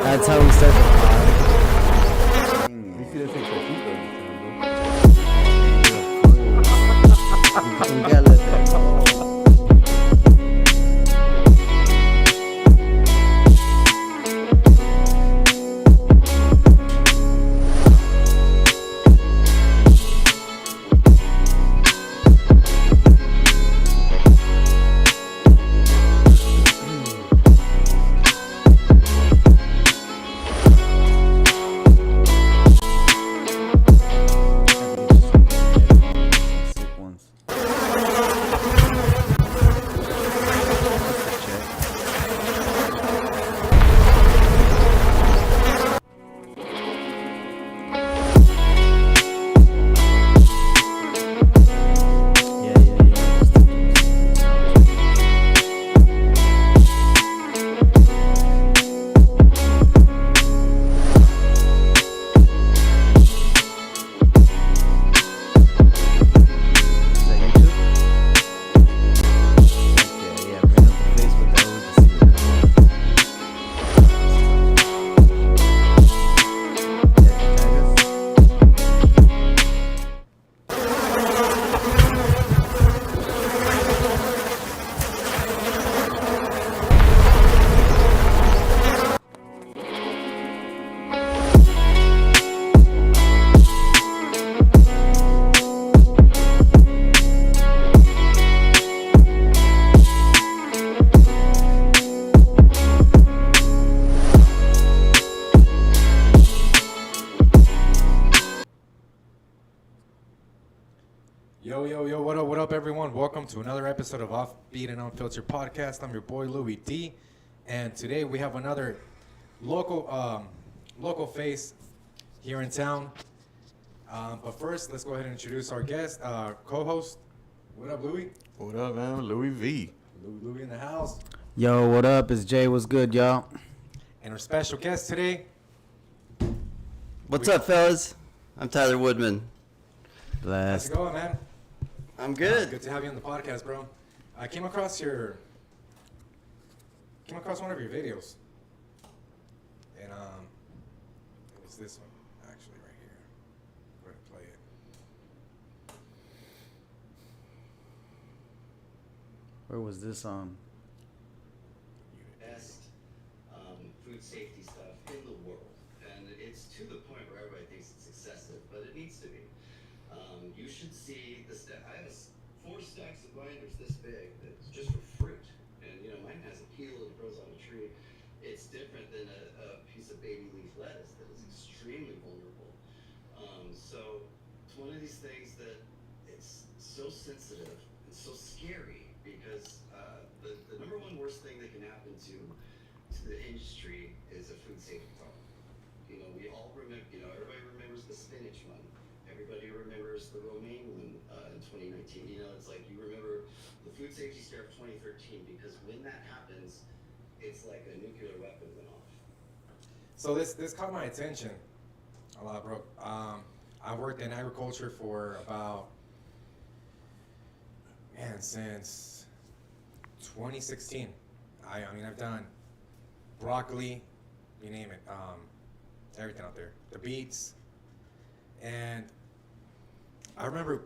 That's how we start the pod. We could have taken We gotta let that go. Yo, what up, everyone? Welcome to another episode of Offbeat And Unfiltered Podcast. I'm your boy, Louis D. And today we have another local face here in town. But first, let's go ahead and introduce our guest, co-host. What up, Louis? What up, man? Louis V. Louis in the house. Yo, what up? It's Jay. What's good, y'all? And our special guest today. What's up, fellas? I'm Tyler Woodman. How's Blessed. it going, man? I'm good. Good to have you on the podcast, bro. I came across one of your videos. And it was this one, actually, right here. We're gonna play it. Where was this on? Best food safety stuff in the world, and it's to the point where everybody thinks it's excessive, but it needs to be. You should see the I have 4 stacks of binders this big that's just for fruit, and mine has a peel and grows on a tree. It's different than a piece of baby leaf lettuce that is extremely vulnerable. So it's one of these things that it's so sensitive and so scary because the number one worst thing that can happen to the industry is a food safety problem. We all remember, everybody remembers the spinach one. Everybody remembers the romaine one in 2019. It's like you remember the food safety scare of 2013 because when that happens, it's like a nuclear weapon went off. So this caught my attention a lot, bro. I worked in agriculture for about, since 2016. I mean, I've done broccoli, you name it, everything out there, the beets, and I remember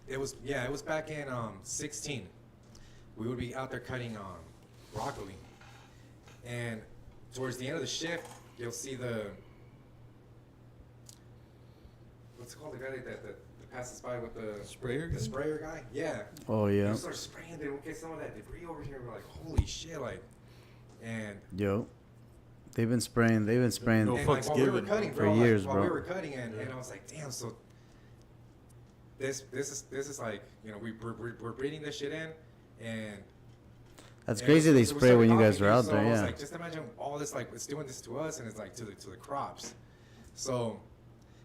it was back in 16. We would be out there cutting broccoli, and towards the end of the shift, you'll see what's it called, the guy that passes by with the Sprayer? The sprayer guy? Yeah. Oh, yeah. You start spraying, they will get some of that debris over here. We're like, holy shit, and Yo. They've been spraying. No and fucks while we were given, cutting, for bro, years, while bro. we were cutting, and I was like, damn. So this is like, we're breathing this shit in, and That's crazy they we spray started when you guys talking, are out so there, I was yeah. like, just imagine all this, like, it's doing this to us, and it's like to the crops. So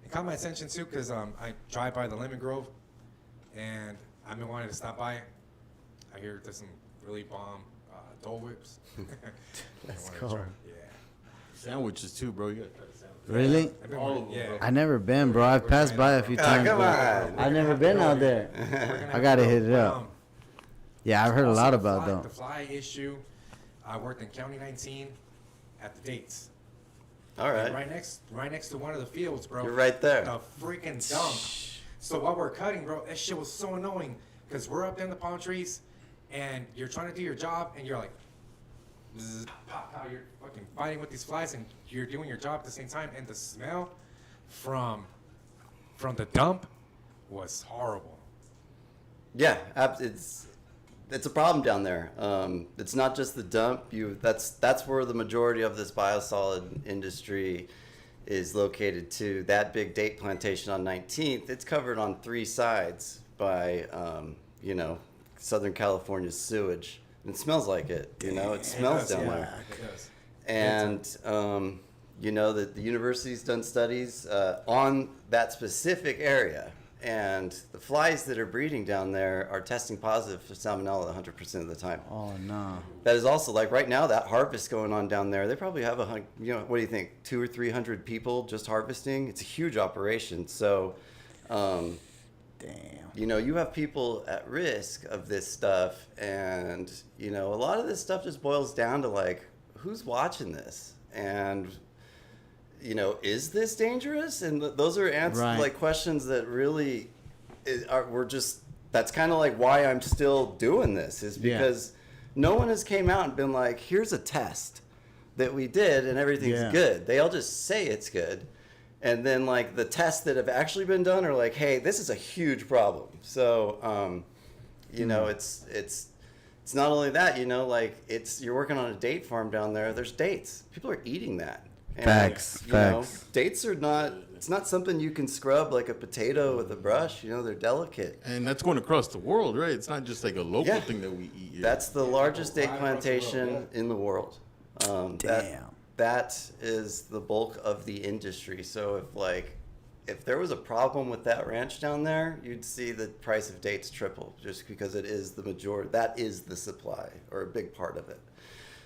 it caught my attention too, because I drive by the lemon grove, and I've been wanting to stop by. I hear there's some really bomb Dole Whips. Let's I wanna go. try- Yeah. Sandwiches too, bro. You gotta try the sandwiches. Really? I've been All wanting- of them, yeah. bro. I never been, bro. I've passed by a few times. come but on. I've never been out there. I gotta hit it up. Yeah, I've heard a Also lot the about fly- them. The fly issue. I worked in County 19 at the dates. All And right. right next to one of the fields, bro. You're right there. The freaking dump. So while we're cutting, bro, that shit was so annoying because we're up in the palm trees, and you're trying to do your job, and you're like, zzz, pop, pop, you're fucking fighting with these flies, and you're doing your job at the same time, and the smell from the dump was horrible. Yeah, it's a problem down there. It's not just the dump. That's where the majority of this biosolid industry is located too. That big date plantation on 19th, it's covered on 3 sides by Southern California's sewage. And it smells like it. It smells down there. It does. And the university's done studies on that specific area. And the flies that are breeding down there are testing positive for salmonella 100% of the time. Oh no. That is also like right now that harvest going on down there. They probably have what do you think, 200 or 300 people just harvesting? It's a huge operation. So, Damn. you have people at risk of this stuff, and a lot of this stuff just boils down to like, who's watching this, and is this dangerous? And those are Right. like questions that really that's kind of like why I'm still doing this, is because no one has came out and been like, here's a test that we did and everything's good. They all just say it's good. And then like the tests that have actually been done are like, hey, this is a huge problem. So, it's not only that, you're working on a date farm down there. There's dates. People are eating that. And, Facts. Dates are it's not something you can scrub like a potato with a brush. They're delicate. And that's going across the world, right? It's not just like a local thing that we eat here. That's the largest date plantation in the world. Damn. That is the bulk of the industry. So if there was a problem with that ranch down there, you'd see the price of dates triple, just because it is the majority. That is the supply, or a big part of it.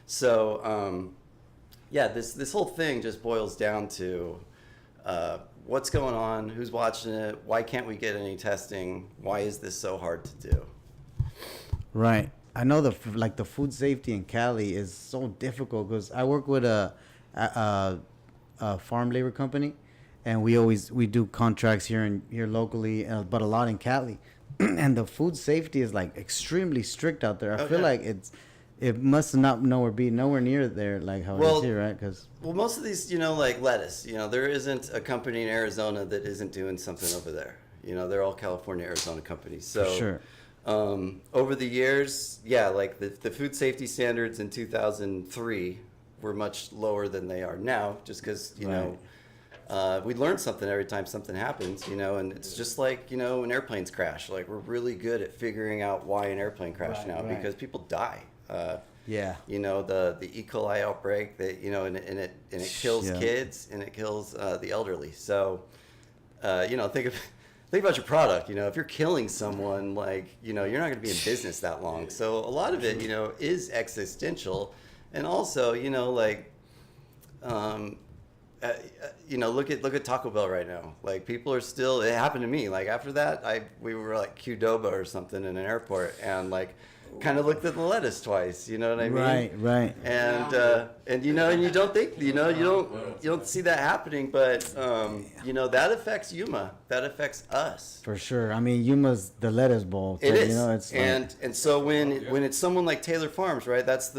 So, this whole thing just boils down to what's going on, who's watching it, why can't we get any testing, why is this so hard to do? Right. I know the food safety in Cali is so difficult because I work with a farm labor company, and we do contracts here locally, but a lot in Cali, and the food safety is like extremely strict out there. I feel like it must not be nowhere near there like how it is here, right? Because most of these, like lettuce, there isn't a company in Arizona that isn't doing something over there. They're all California, Arizona companies. So, for sure. Over the years, like the food safety standards in 2003 were much lower than they are now, just because, we learn something every time something happens, and it's just like, when airplanes crash, like we're really good at figuring out why an airplane crashed because people die. The E. coli outbreak that, and it kills kids and it kills the elderly. So, think about your product. If you're killing someone, you're not going to be in business that long. So a lot of it, is existential. And also, look at Taco Bell right now. Like, people are still, it happened to me. Like, after that, we were like Qdoba or something in an airport, and kind of looked at the lettuce twice, you know what I mean? Right. And and you don't think, you don't see that happening, but that affects Yuma. That affects us. For sure. I mean, Yuma's the lettuce bowl. It is. It's and so when it's someone like Taylor Farms, right? That's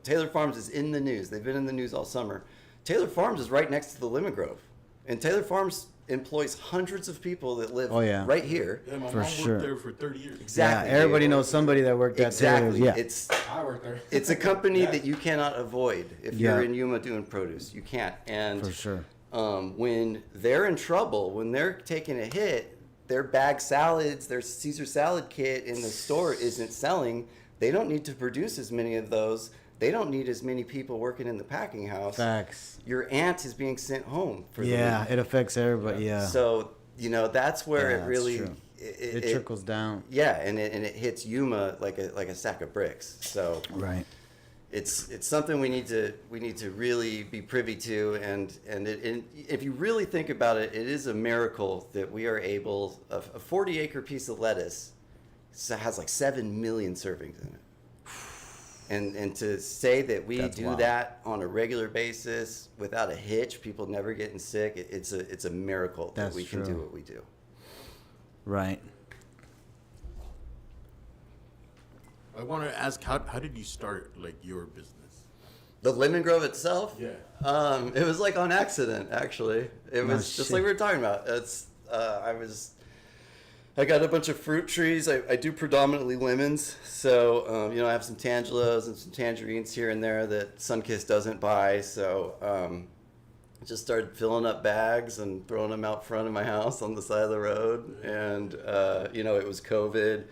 Taylor Farms is in the news. They've been in the news all summer. Taylor Farms is right next to the Lemon Grove, and Taylor Farms employs hundreds of people that live right here. Yeah, my For mom sure. worked there for 30 years. Exactly. Yeah, everybody knows somebody that worked at Exactly. Taylor's. Yeah. I work there. It's a company that you cannot avoid if you're in Yuma doing produce. You can't. And For sure. When they're in trouble, when they're taking a hit, their bag salads, their Caesar salad kit in the store isn't selling. They don't need to produce as many of those. They don't need as many people working in the packing house. Facts. Your aunt is being sent home for the week. It affects everybody. Yeah. So, that's where it that's really true. It trickles down. Yeah, and it hits Yuma like a sack of bricks. So Right. it's something we need to really be privy to, and if you really think about it, it is a miracle that we are able, a 40-acre piece of lettuce has like 7 million servings in it. And to say that we That's do wild. that on a regular basis without a hitch, people never getting sick, it's a miracle That's that we can do true. what we do. Right. I want to ask, how did you start like your business? The lemon grove itself, Yeah. it was like on accident, actually. It No was just shit. like we were talking about. I got a bunch of fruit trees. I do predominantly lemons. So, I have some tangelos and some tangerines here and there that Sunkist doesn't buy. So, I just started filling up bags and throwing them out front of my house on the side of the road. And, it was COVID.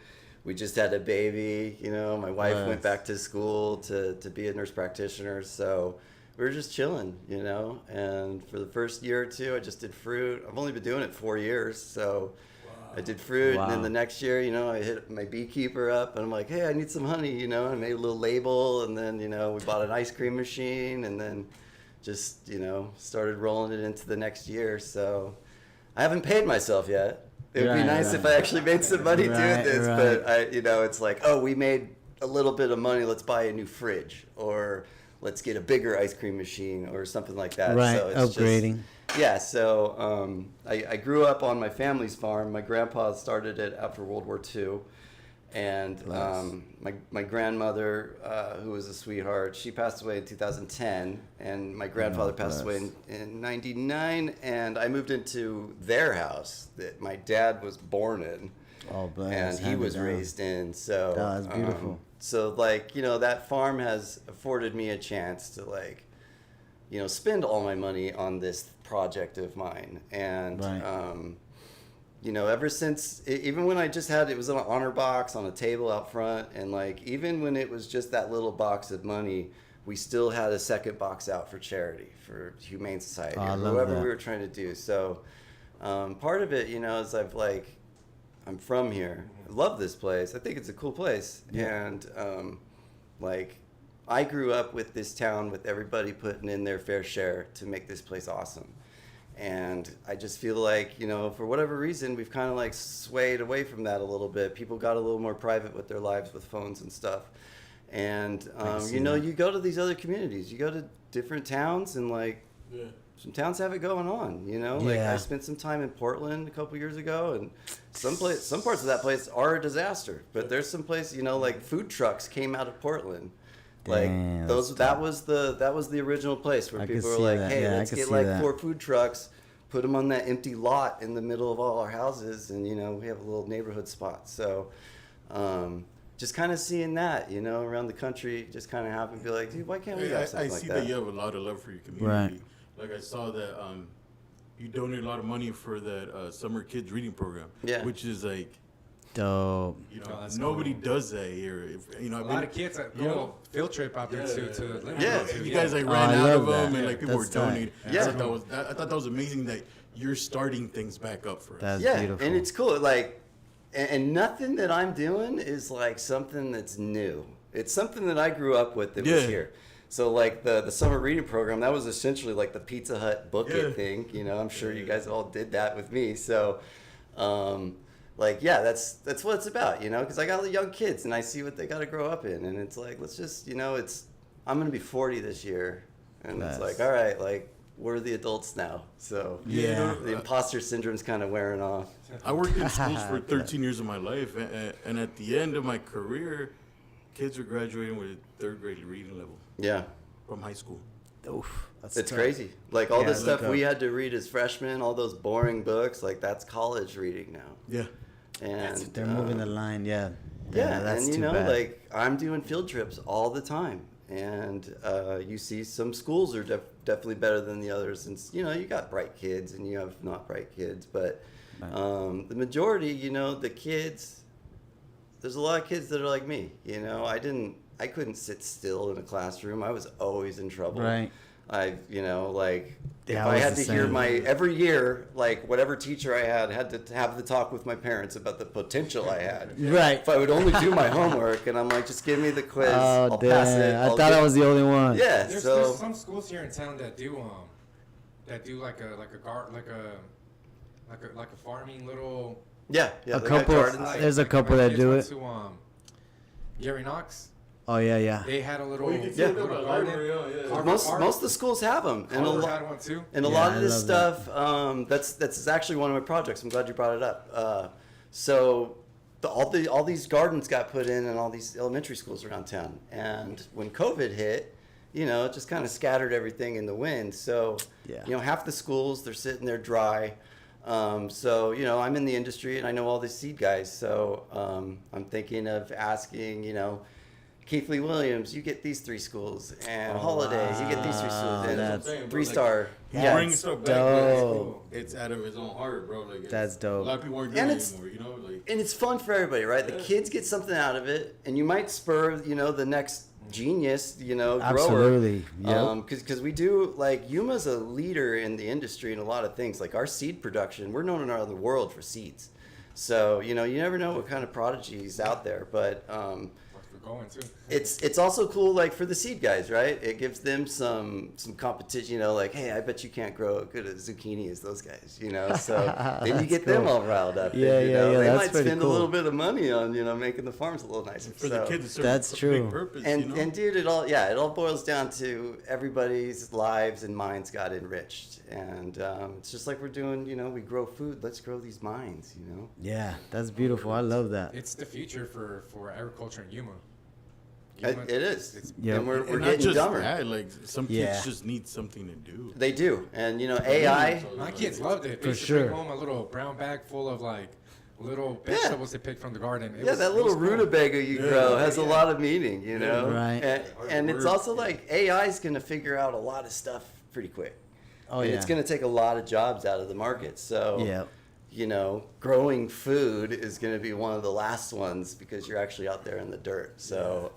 We just had a baby. My wife Nice. went back to school to be a nurse practitioner. So we were just chilling, And for the first year or two, I just did fruit. I've only been doing it 4 years. So I did fruit, and then Wow. the next year, I hit my beekeeper up, and I'm like, hey, I need some honey, and I made a little label, and then, we bought an ice cream machine, and then just, started rolling it into the next year. So I haven't paid myself yet. It would be Right, nice right. if I actually made some money doing Right, this, right. but it's like, oh, we made a little bit of money, let's buy a new fridge, or let's get a bigger ice cream machine, or something like that. Right, So it's upgrading. Yeah, so I grew up on my family's farm. My grandpa started it after World War II. And my grandmother, who was a sweetheart, she passed away in 2010. And my grandfather passed away in 99. And I moved into their house that my dad was born in. Oh, bless. And he Hand it was down. raised in. So, Oh, that's beautiful. So, that farm has afforded me a chance to, spend all my money on this project of mine. And, Right. ever since, even when I just had, it was in an honor box on a table out front. And, even when it was just that little box of money, we still had a second box out for charity, for Humane Society, Oh, I or love whoever that. we were trying to do. So, part of it, is I'm from here. I love this place. I think it's a cool place. Yeah. And, I grew up with this town with everybody putting in their fair share to make this place awesome. And I just feel like, for whatever reason, we've kind of swayed away from that a little bit. People got a little more private with their lives with phones and stuff. And, that. you go to these other communities, you go to different towns, and Yeah. some towns have it going on, Yeah. I spent some time in Portland a couple years ago, and some parts of that place are a disaster, but there's some place, food trucks came out of Portland. Damn, That was the original place where I could people were see like, that. hey, Yeah, I let's could get see that. 4 food trucks, put them on that empty lot in the middle of all our houses, and we have a little neighborhood spot. So just kind of seeing that, around the country, just kind of happen to be like, dude, why can't we have I something like see that? that you have a lot of love for your community. Right. Like I saw that you donate a lot of money for that summer kids reading program. Yeah. Which is Dope. Oh, that's nobody cool. does that here. I've A been, lot of kids that go field trip out there to Lemon Yeah. Grove, too. You guys Yeah. ran I out love of them, that. and people were That's tight. donating. Yeah. I thought that was amazing that you're starting things back up for us. That's Yeah, beautiful. and it's cool. And nothing that I'm doing is something that's new. It's something that I grew up with that was Yeah. here. So the summer reading program, that was essentially the Pizza Hut book it Yeah. thing. I'm sure you guys all did that with me. So, that's what it's about. Because I got young kids and I see what they got to grow up in, and it's let's just I'm gonna be 40 this year, and Nice. it's all right, we're the adults now. So Yeah. the imposter syndrome's kind of wearing off. I worked in schools for 13 years of my life, and at the end of my career, kids were graduating with a 3rd grade reading level Yeah. from high school. Oof, that's It's tough. crazy. All Yeah, the stuff look we up. had to read as freshmen, all those boring books, that's college reading now. Yeah. And They're moving the line, yeah. yeah, that's and too bad. I'm doing field trips all the time, and you see some schools are definitely better than the others, and you got bright kids and you have not bright kids, but Right. the majority, the kids, there's a lot of kids that are like me. I couldn't sit still in a classroom. I was always in trouble. Right. If Yeah, I I had was to the hear same. every year, whatever teacher I had to have the talk with my parents about the potential I had. Right. If I would only do my homework, and I'm just give me the quiz, Oh, I'll pass it. damn. I I'll thought get- I was the only one. Yeah, There's so some schools here in town that do like a farming little. yeah, A they got couple- gardens. There's a couple my that kids do went it. To, Gary Knox. Oh yeah. They had a little, you can Yeah. see the little library, garden. yeah. Carver Most Park. most of the schools have them, and Carver had one too. and a Yeah, lot I of this love that. stuff. That's actually one of my projects. I'm glad you brought it up. So all these gardens got put in all these elementary schools around town, and when COVID hit, it just kind of scattered everything in the wind. So Yeah. half the schools, they're sitting there dry. So I'm in the industry and I know all the seed guys. So I'm thinking of asking Keith Lee Williams, you get these 3 schools, and Holidays, you get these 3 schools, and That's- 3-star. He's Yeah, bringing it's stuff back, but dope. it's out of his own heart, bro. Like That's dope. A lot of people aren't doing And it it's- anymore, Like And it's fun for everybody, right? The Yeah. kids get something out of it, and you might spur, the next genius, grower. Absolutely. Yep. Because we do, like, Yuma's a leader in the industry in a lot of things. Like our seed production, we're known around the world for seeds. So, you never know what kind of prodigy is out there. But We're going to. it's also cool, like, for the seed guys, right? It gives them some competition, like, hey, I bet you can't grow as good a zucchini as those guys, So then you get them cool. all riled up. Yeah, and, yeah, They that's might pretty spend cool. a little bit of money on, making the farms a little nicer. for the kids, it serves That's a true. big purpose, And dude, it all boils down to everybody's lives and minds got enriched, and it's just like we're doing. We grow food. Let's grow these minds. Yeah, that's beautiful. I love that. It's the future for agriculture in Yuma. It is, It's- and we're And not getting just dumber. that, like some Yeah. kids just need something to do. They do, and AI. My kids loved it. They For used to sure. bring home a little brown bag full of like little vegetables they picked from the garden. It Yeah, was- that it little was cool. rutabaga you grow has a lot of meaning, Right. And it's also like AI is going to figure out a lot of stuff pretty quick. Oh And yeah. It's going to take a lot of jobs out of the market. So, Yeah. growing food is going to be one of the last ones because you're actually out there in the dirt. So,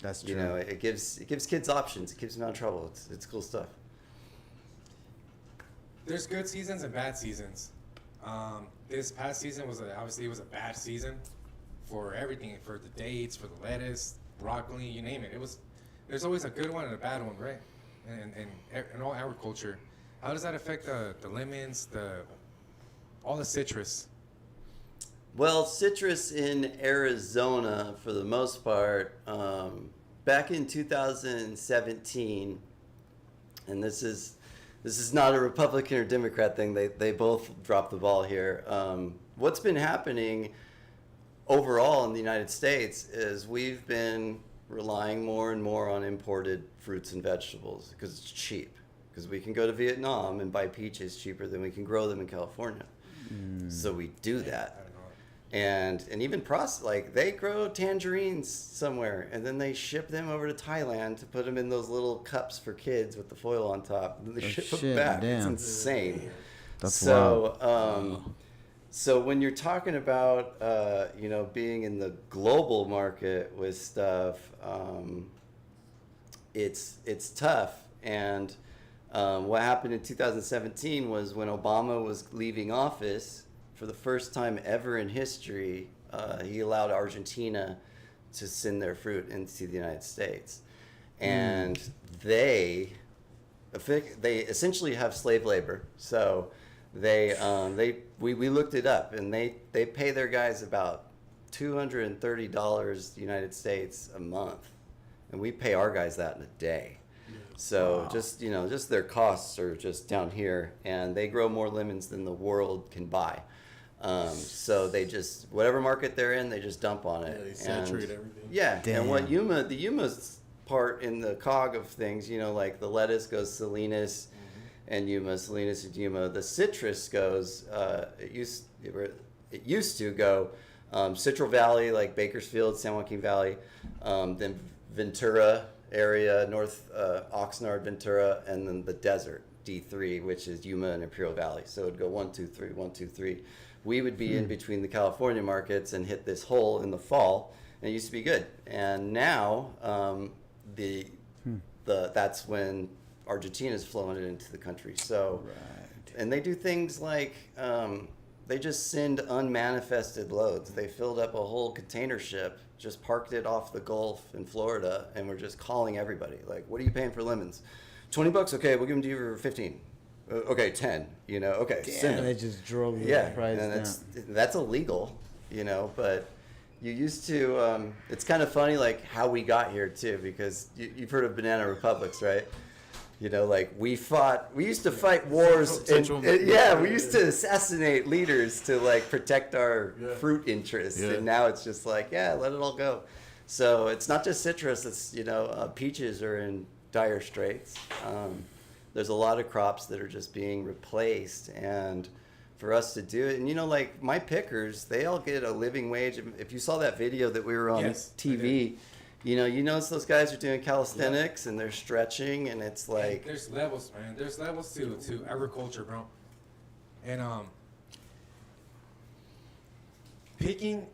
That's true. it gives kids options. It keeps them out of trouble. It's cool stuff. There's good seasons and bad seasons. This past season was obviously it was a bad season for everything, for the dates, for the lettuce, broccoli, you name it. There's always a good one and a bad one, right? And all agriculture. How does that affect the lemons, all the citrus? Well, citrus in Arizona, for the most part, back in 2017, and this is not a Republican or Democrat thing. They both dropped the ball here. What's been happening overall in the United States is we've been relying more and more on imported fruits and vegetables because it's cheap. Because we can go to Vietnam and buy peaches cheaper than we can grow them in California. So we do that. I don't know. And even like they grow tangerines somewhere and then they ship them over to Thailand to put them in those little cups for kids with the foil on top. And then they Oh, ship them shit, back. It's damn. insane. That's So when you're talking about being in the global market with stuff, it's tough. And what happened in 2017 was when Obama was leaving office, for the first time ever in history, he allowed Argentina to send their fruit into the United States. And they essentially have slave labor. So we looked it up, and they pay their guys about $230 United States a month, and we pay our guys that in a day. So just their costs are just down here, and they grow more lemons than the world can buy. So they just, whatever market they're in, they just dump on it. Yeah, they saturate everything. Yeah, Damn. and what the Yuma's part in the cog of things, like the lettuce goes Salinas and Yuma, Salinas and Yuma. The citrus goes, it used to go Citral Valley, like Bakersfield, San Joaquin Valley, then Ventura area, North Oxnard, Ventura, and then the desert, D3, which is Yuma and Imperial Valley. So it would go 1, 2, 3, 1, 2, 3. We would be in between the California markets and hit this hole in the fall, and it used to be good. And now that's when Argentina's flowing it into the country. So, and they do things like they just send unmanifested loads. They filled up a whole container ship, just parked it off the Gulf in Florida, and we're just calling everybody. Like, what are you paying for lemons? $20? Okay, we'll give them to you for 15. Okay, 10. Okay, send Damn, them. they just drove the Yeah, price and down. that's illegal, but You used to, it's kind of funny, like, how we got here, too, because you've heard of banana republics, right? You know, like, we used to fight wars, we used to assassinate leaders to, like, protect our fruit interests, and now it's just like, let it all go. So it's not just citrus, it's, peaches are in dire straits. There's a lot of crops that are just being replaced, and for us to do it, and like my pickers, they all get a living wage. If you saw that video that we were on TV, you notice those guys are doing calisthenics and they're stretching, and it's like there's levels, man. There's levels to agriculture, bro. And picking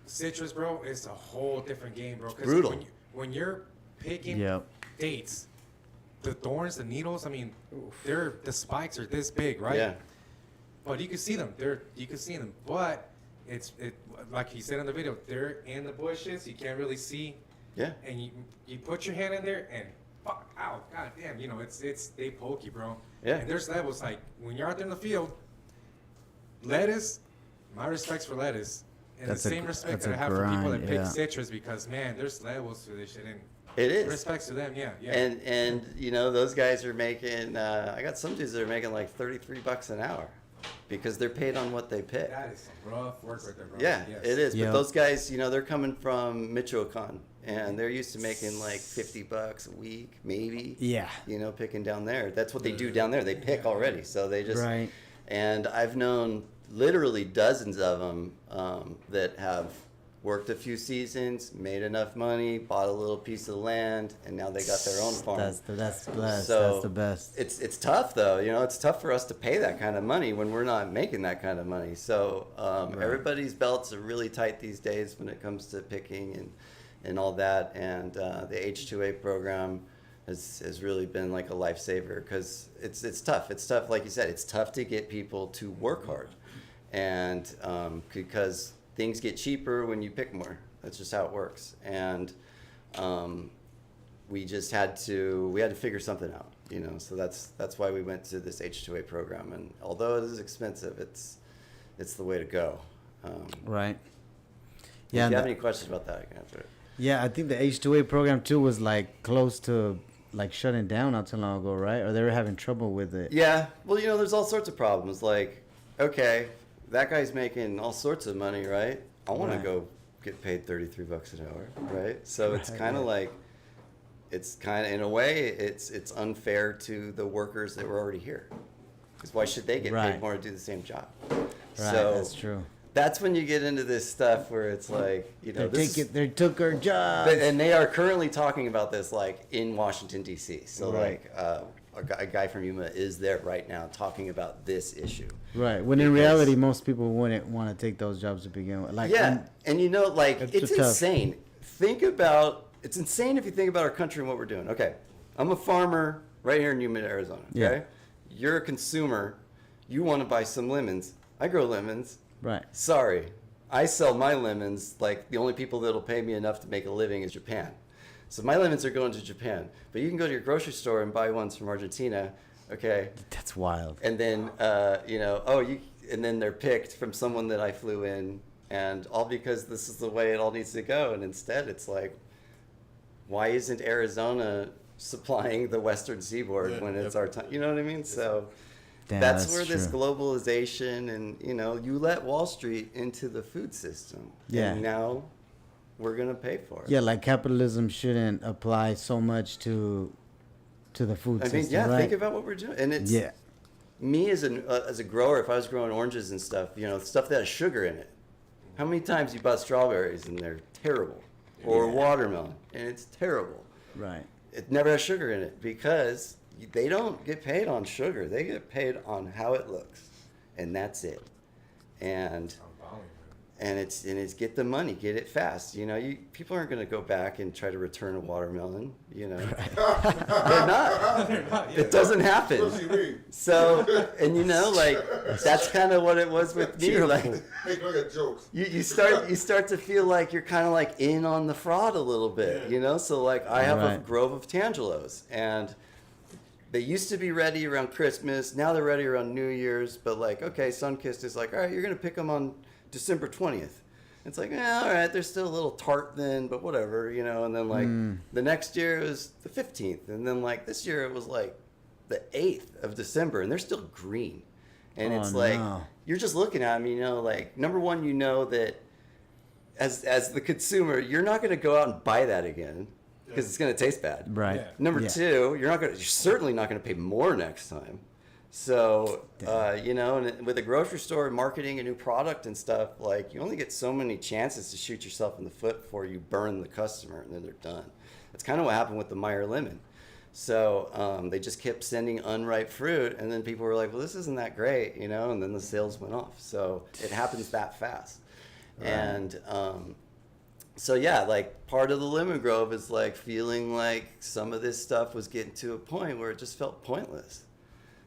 citrus, bro, is a whole different game, bro. Brutal. When you're picking dates, the thorns, the needles, I mean, the spikes are this big, right? Yeah. But you can see them. You can see them. But it like he said in the video, they're in the bushes. You can't really see. Yeah. And you put your hand in there and fuck out. God damn, they poke you, bro. Yeah. And there's levels, like when you're out there in the field, lettuce, my respects for lettuce. And the same respect that I have for people that pick citrus, because man, there's levels to this shit, and it is. Respects to them, yeah. And those guys are making. I got some dudes that are making like $33 an hour, because they're paid on what they pick. That is some rough work right there, bro. Yeah, yes. it is. But those guys, they're coming from Michoacan, and they're used to making like $50 a week, maybe. Yeah. Picking down there. That's what they do down there. They pick already, so they just. Right. And I've known literally dozens of them that have worked a few seasons, made enough money, bought a little piece of land, and now they got their own farm. That's blessed. So that's the best. It's tough though. It's tough for us to pay that kind of money when we're not making that kind of money. So everybody's belts are really tight these days when it comes to picking and all that. And the H2A program has really been like a lifesaver, because it's tough. It's tough, like you said. It's tough to get people to work hard, and because things get cheaper when you pick more. That's just how it works. And we had to figure something out, So that's why we went to this H2A program. And although it is expensive, it's the way to go. Right. Yeah. If you have any questions about that, I can answer it. Yeah, I think the H2A program too was like close to like shutting down not too long ago, right? Or they were having trouble with it. Yeah. Well, there's all sorts of problems. Like, okay, that guy's making all sorts of money, right? I want to go get paid $33 an hour, right? So it's kind of like, in a way, it's unfair to the workers that were already here. Because why should they get paid more to do the same job? Right, so that's true. That's when you get into this stuff where it's like, they took our jobs. And they are currently talking about this like in Washington, D.C. So like a guy from Yuma is there right now talking about this issue. Right. When in reality, most people wouldn't want to take those jobs to begin with. Like, and it's insane. It's insane if you think about our country and what we're doing. Okay, I'm a farmer right here in Yuma, Arizona. Okay, Yeah. You're a consumer. You want to buy some lemons. I grow lemons. Right. Sorry, I sell my lemons. Like, the only people that'll pay me enough to make a living is Japan. So my lemons are going to Japan. But you can go to your grocery store and buy ones from Argentina. Okay. That's wild. And then and then they're picked from someone that I flew in, and all because this is the way it all needs to go. And instead, it's like, why isn't Arizona supplying the Western Seaboard when it's our time? You know what I mean? So. Damn, that's where true. this globalization and, you let Wall Street into the food system. Yeah. And now we're going to pay for it. Yeah, like capitalism shouldn't apply so much to the food system, right? Think about what we're doing. And it's me as a grower, if I was growing oranges and stuff, stuff that has sugar in it. How many times you bought strawberries and they're terrible? Or watermelon and it's terrible. Right. It never has sugar in it because they don't get paid on sugar. They get paid on how it looks, and that's it. And it's get the money, get it fast. People aren't going to go back and try to return a watermelon. Right. They're not. It doesn't happen. So, and that's kind of what it was with me. Like, you start to feel like you're kind of like in on the fraud a little bit. So like I have a grove of tangelos, and they used to be ready around Christmas. Now they're ready around New Year's. But like, okay, Sunkist is like, all right, you're going to pick them on December 20th. It's like, all right, they're still a little tart then, but whatever, you know. And then like the next year it was the 15th, and then like this year it was like the 8th of December, and they're still green. And it's like you're just looking at them, you know, like number one, you know that as the consumer, you're not going to go out and buy that again because it's going to taste bad. Right. Yeah. Number two, you're certainly not going to pay more next time. So, you know, and with a grocery store marketing a new product and stuff, like you only get so many chances to shoot yourself in the foot before you burn the customer and then they're done. That's kind of what happened with the Meyer lemon. So they just kept sending unripe fruit, and then people were like, well, this isn't that great, you know, and then the sales went off. So it happens that fast. Right. And so, yeah, like part of the lemon grove is like feeling like some of this stuff was getting to a point where it just felt pointless.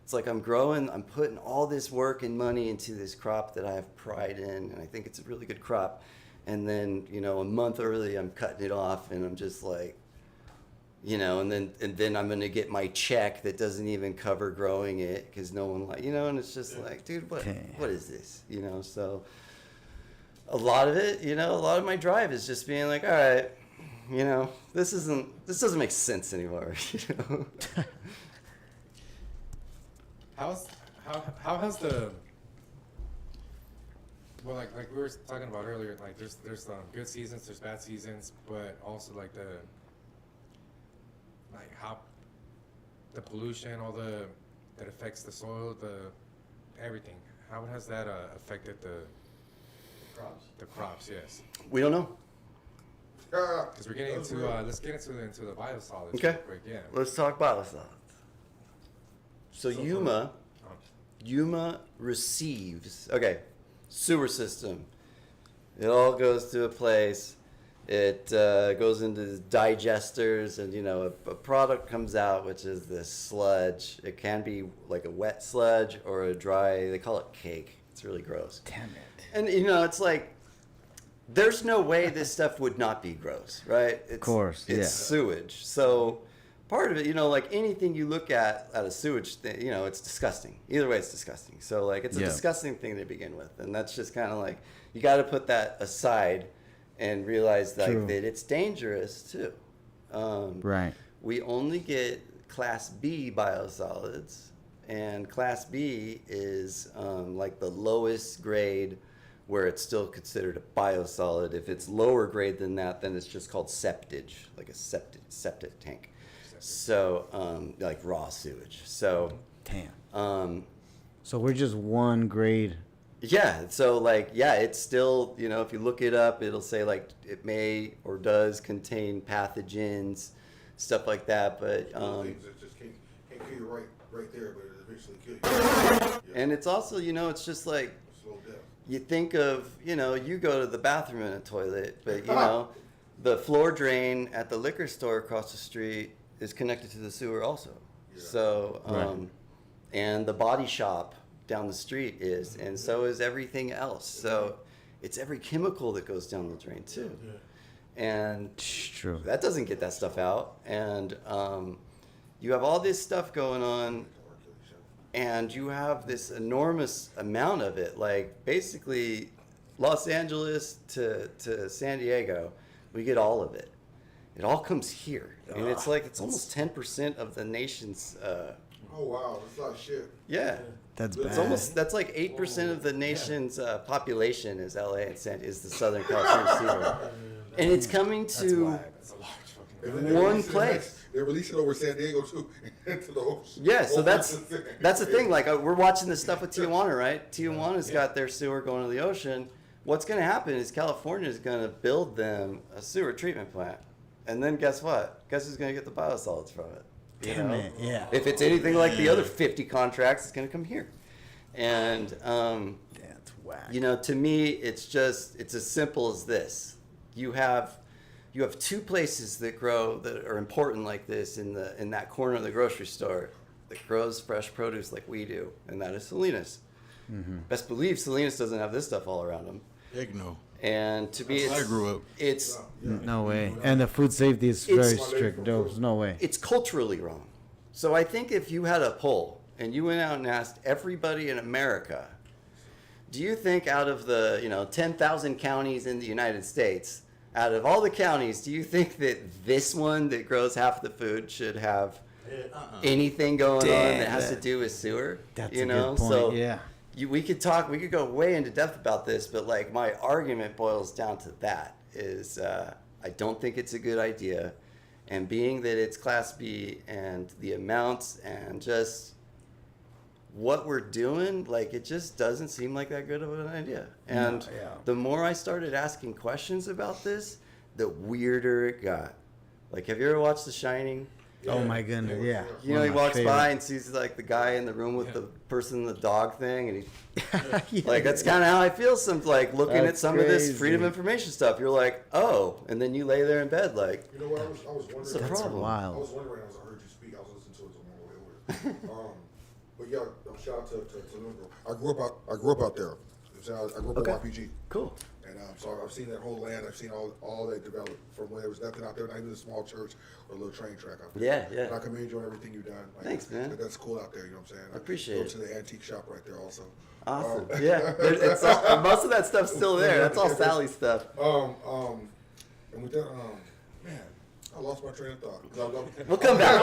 It's like I'm growing, I'm putting all this work and money into this crop that I have pride in, and I think it's a really good crop. And then, you know, a month early, I'm cutting it off, and I'm just like, you know, and then I'm going to get my check that doesn't even cover growing it because no one you know, and it's just like, dude, what is this? You know, so a lot of it, you know, a lot of my drive is just being like, all right, you know, this doesn't make sense anymore, you know. How has the, well, like we were talking about earlier, like there's good seasons, there's bad seasons, but also like how the pollution, all that affects the soil, everything. How has that affected the crops? The crops, yes. We don't know. Because we're getting into let's get into the biosolids. Okay. Real quick, yeah. Let's talk biosolids. So Yuma receives sewer system. It all goes to a place. It goes into digesters, and you know a product comes out, which is this sludge. It can be like a wet sludge or a dry. They call it cake. It's really gross. Damn it. And you know, it's like there's no way this stuff would not be gross, right? Of course, it's sewage. So part of it, you know, like anything you look at a sewage thing, you know, it's disgusting. Either way, it's disgusting. So like it's a disgusting thing to begin with, and that's just kind of like you got to put that aside and realize like that it's dangerous too. Right. We only get Class B biosolids, and Class B is like the lowest grade where it's still considered a biosolid. If it's lower grade than that, then it's just called septage, like a septic tank. So like raw sewage. So damn. So we're just one grade. Yeah, so like, it's still, you know, if you look it up, it'll say like it may or does contain pathogens, stuff like that, but things that just can't kill you right there, but it eventually kill you. Yeah. And it's also, you know, it's just like Slow death. you think of, you know, you go to the bathroom in a toilet, but you know, the floor drain at the liquor store across the street is connected to the sewer also. Yeah. So and the body shop down the street is, and so is everything else. So it's every chemical that goes down the drain too. Yeah. And true. That doesn't get that stuff out. And you have all this stuff going on, and you have this enormous amount of it. Like basically Los Angeles to San Diego, we get all of it. It all comes here. And it's like, it's almost 10% of the nation's oh wow, that's a lot of shit. Yeah. That's It's bad. almost, that's like 8% of the nation's population is LA and is the Southern California seaboard. And it's coming to That's a large fucking. one place. They're releasing over San Diego too, into the ocean. Yeah, so that's the thing. Like we're watching this stuff with Tijuana, right? Tijuana's got their sewer going to the ocean. What's going to happen is California is going to build them a sewer treatment plant. And then guess what? Guess who's going to get the biosolids from it? Damn it, yeah. If it's anything like the other 50 contracts, it's going to come here. And, That's whack. you know, to me, it's as simple as this. You have two places that grow that are important like this in that corner of the grocery store that grows fresh produce like we do, and that is Salinas. Mm-hmm. Best believe Salinas doesn't have this stuff all around them. Heck no. And to me, I grew up. it's No way. And the food safety is very strict. There's no way. it's culturally wrong. So I think if you had a poll and you went out and asked everybody in America, do you think out of the 10,000 counties in the United States, out of all the counties, do you think that this one that grows half the food should have anything going on that has to do with sewer? That's a good point. So yeah. we could go way into depth about this, but like my argument boils down to that is I don't think it's a good idea, and being that it's Class B and the amounts and just what we're doing, like it just doesn't seem like that good of an idea. And the more I started asking questions about this, the weirder it got. Like, have you ever watched The Shining? Oh my goodness, yeah. You know, he walks by and sees like the guy in the room with the person, the dog thing, and he like that's kind of how I feel. Some like looking at some of this freedom of information stuff. You're like, oh, and then you lay there in bed like, You know what? I was wondering. what's the That's problem? wild. I was wondering as I heard you speak. I was listening to it on my way over. But yeah, shout out to Limbo. I grew up out there. I grew up in RPG. Cool. And so I've seen that whole land. I've seen all that develop from when there was nothing out there, not even a small church or a little train track out there. Yeah. And I commend you on everything you've done. Like, Thanks, man. That's cool out there. You know what I'm saying? I appreciate go it. to the antique shop right there also. Awesome. It's all, most of that stuff's still there. That's all Sally's stuff. And with that, man, I lost my train of thought. We'll come back.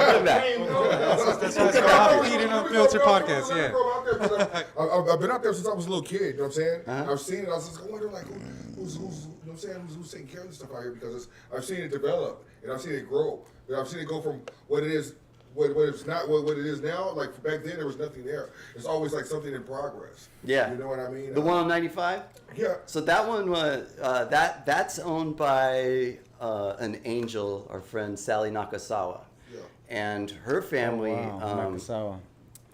That's why it's called Offbeat And Unfiltered Podcast. Yeah. I've been out there since I was a little kid. You know what I'm saying? Uh-huh. I've seen it. I was just wondering, like, who's you know what I'm saying? Who's taking care of this stuff out here? Because I've seen it develop and I've seen it grow. And I've seen it go from what it is, what it's not, what it is now. Like back then, there was nothing there. It's always like something in progress. Yeah. You know what I mean? The one on 95? Yeah. So that one was that's owned by an angel, our friend Sally Nakasawa. Yeah. And her family, Nakasawa.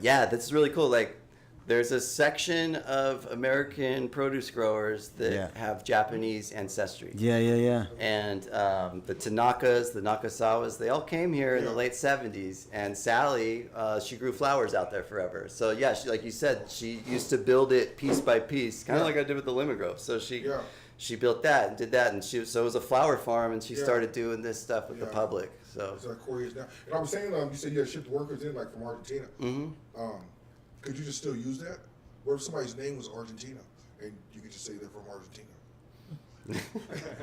yeah, that's really cool. Like, there's a section of American produce growers that have Japanese ancestry. Yeah. And the Tanakas, the Nakasawas, they all came here in the late 70s. And Sally, she grew flowers out there forever. So, yeah, she, like you said, she used to build it piece by piece, kind of like I did with the lemon grove. So she built that and did that. And so it was a flower farm, and she started doing this stuff with the public. So It's like 4 years now. And I was saying, you said you had shipped workers in, like, from Argentina. Mm-hmm. Could you just still use that? What if somebody's name was Argentina and you could just say they're from Argentina?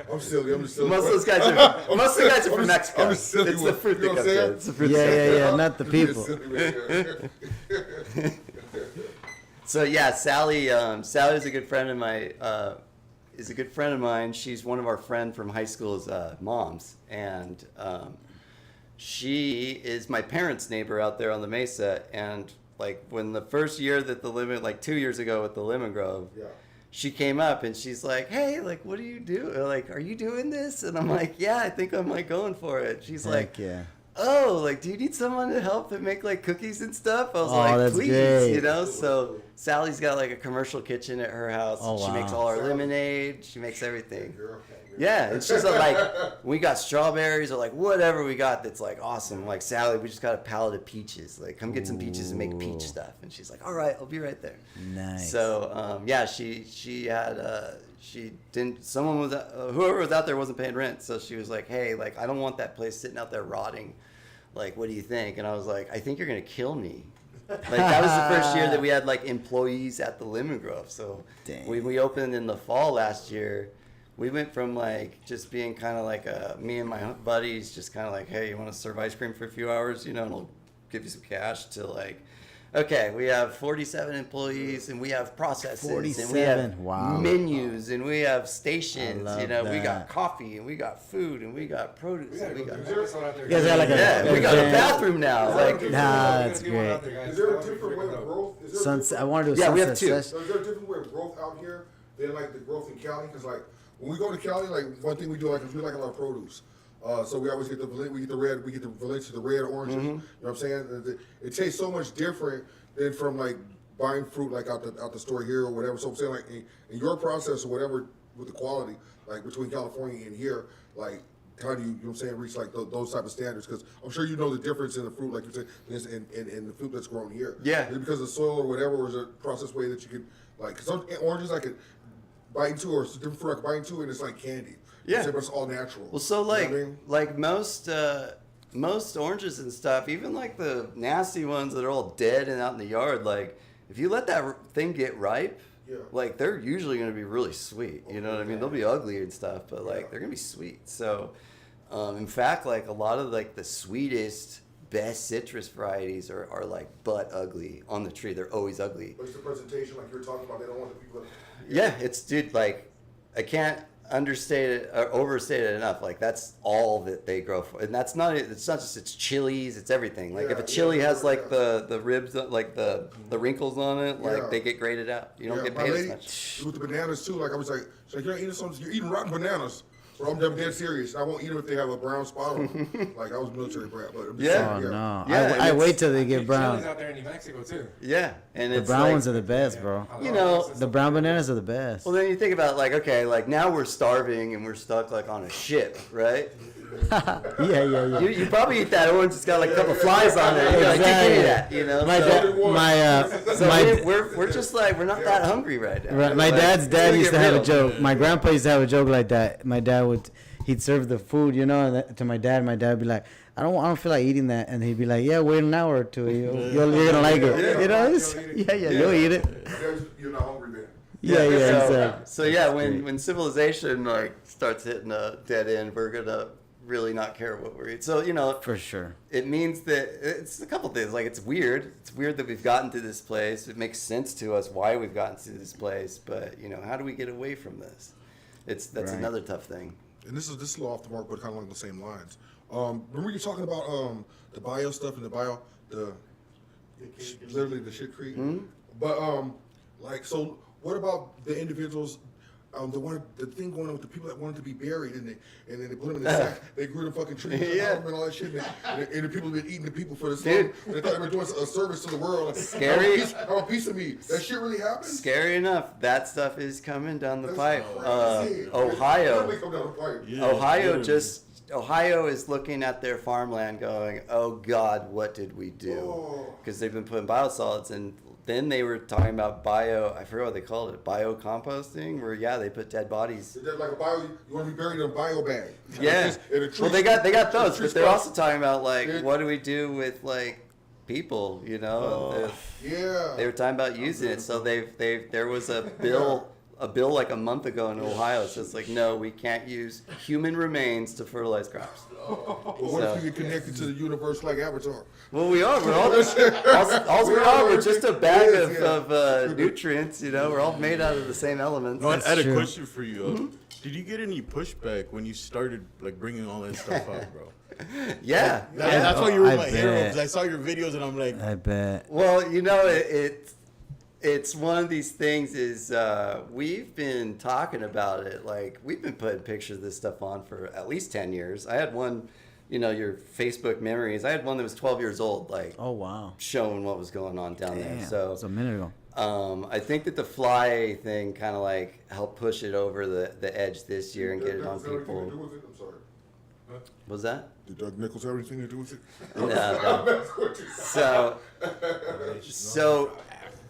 I'm silly. most of the guys are from Mexico. I'm silly. It's the fruit that comes in. It's the fruit Yeah, not the people. So yeah, Sally's a good friend of mine. She's one of our friend from high school's moms, and she is my parents' neighbor out there on the mesa. And like when the first year that like 2 years ago with the lemon grove, she came up and she's like, "Hey, like, what do you do? Like, are you doing this?" And I'm like, "Yeah, I think I'm like going for it." She's like, "Oh, like, do you need someone to help and make like cookies and stuff?" I was like, that's "Please," great. you know. So Sally's got like a commercial kitchen at her house. Oh, She wow. makes all our lemonade. She makes everything. Yeah, and she's like, we got strawberries or like whatever we got that's like awesome. Like, Sally, we just got a pallet of peaches. Like, come get some peaches and make peach stuff. And she's like, all right, I'll be right there. Nice. So yeah, she didn't. Someone was whoever was out there wasn't paying rent, so she was like, hey, like, I don't want that place sitting out there rotting. Like, what do you think? And I was like, I think you're gonna kill me. Like, that was the first year that we had like employees at the lemon grove. So when we opened in the fall last year, we went from like just being kind of like me and my buddies just kind of like, hey, you want to serve ice cream for a few hours, you know, and I'll give you some cash, to like, okay, we have 47 employees and we have processes 47, and we have wow. menus and we have stations, I you know, love we that. got coffee and we got food and we got produce and we got You guys got like we got a bathroom now. Like, Nah, that's great. Is there a different way of growth? I want to do a Yeah, we sunset have two. session. Is there a different way of growth out here than like the growth in Cali? Because like when we go to Cali, like one thing we do like is we like a lot of produce. So we always get the red, we get the Valencia, the red oranges. You know what I'm saying? It tastes so much different than from like buying fruit like out the store here or whatever. So I'm saying like in your process or whatever with the quality, like between California and here, like how do you know what I'm saying, reach like those type of standards? Because I'm sure you know the difference in the fruit, like you said, in the fruit that's grown here. Yeah. Is it because of the soil or whatever, or is it a process way that you can like? Because some oranges I could bite into, or different fruit I could bite into, and it's like candy. Yeah. But it's all natural. well, so You know like what I mean? like most oranges and stuff, even like the nasty ones that are all dead and out in the yard, like if you let that thing get ripe, Yeah. Like they're usually going to be really sweet. You know what I mean? They'll be ugly and stuff, but like they're going to be sweet. So, in fact, like a lot of like the sweetest, best citrus varieties are like butt ugly on the tree. They're always ugly. But it's the presentation, like you were talking about. They don't want the people. Yeah, it's dude. Like I can't understate it or overstate it enough. Like that's all that they grow for, and that's not. It's not just it's chilies. It's everything. Like if a chili has like the ribs, like the wrinkles on it, like they get graded out. You don't get paid as much. With the bananas too. Like I was like, you're eating something. You're eating rotten bananas. Bro, I'm dead serious. I won't eat them if they have a brown spot on them. Like I was military brat, but no, Yeah, I wait till they get brown. Chilies out there in New Mexico too. Yeah, and The it's brown like, ones are the best, bro. You know, The brown bananas are the best. well, then you think about like, okay, like now we're starving and we're stuck like on a ship, right? yeah. You probably eat that orange that's got like a couple flies on it. You're like, give me that, you know? We're just like, we're not that hungry right now. Right, my Like, dad's it's dad gonna used get to have a real. joke. My grandpa used to have a joke like that. My dad he'd serve the food, you know, and to my dad. My dad would be like, I don't feel like eating that, and he'd be like, yeah, wait an hour or two, you're gonna like it, you know? You'll eat it. You're not hungry then. Yeah, exactly. So yeah, when civilization like starts hitting a dead end, we're gonna really not care what we're eating. So you know, For sure. it means that it's a couple things. Like it's weird. It's weird that we've gotten to this place. It makes sense to us why we've gotten to this place, but you know, how do we get away from this? That's Right. another tough thing. And this is a little off the mark, but kind of along the same lines. Remember you talking about the bio stuff and literally the shitcrete. But like, so what about the individuals? The thing going on with the people that wanted to be buried and then they put them in the sack. They grew the fucking trees and all that shit. And the people have been eating the people for this long. They thought they were doing a service to the world. Scary. Have a piece of me. That shit really happens. Scary enough, that stuff is coming down the That's pipe. crazy. Ohio. Literally come down the pipe. Yeah, Ohio literally. Ohio is looking at their farmland going, oh God, what did we do? Oh. Because they've been putting biosolids, and then they were talking about I forgot what they called it, biocomposting, where they put dead bodies. Is that like a bio? You want to be buried in a bio bag? Yeah. In a tree- Well, they got those, tree but they're spot. also talking about like, Yeah. what do we do with like people? You know, Yeah. they were talking about using it. So there was a bill like a month ago in Ohio. It's just like, no, we can't use human remains to fertilize crops. Well, what if you get connected to the universe like Avatar? Well, we are. We're all we're just a bag Yes, yeah. of nutrients. You know, we're all made out of the same elements. No, I had a true. question for you. Did you get any pushback when you started like bringing all that stuff out, bro? Yeah. That's why you were I my hero. bet. Because I saw your videos and I'm like, I bet. Well, you know, it's one of these things is we've been talking about it. Like, we've been putting pictures of this stuff on for at least 10 years. I had one, you know, your Facebook memories. I had one that was 12 years old, like, Oh, wow. showing what was going on down there. Damn. So It was a minute ago. I think that the fly thing kind of like helped push it over the edge this year and get it on Does that have anything to do people. with it? I'm sorry. What was that? Did Doug Nichols have anything to do with it? No. So,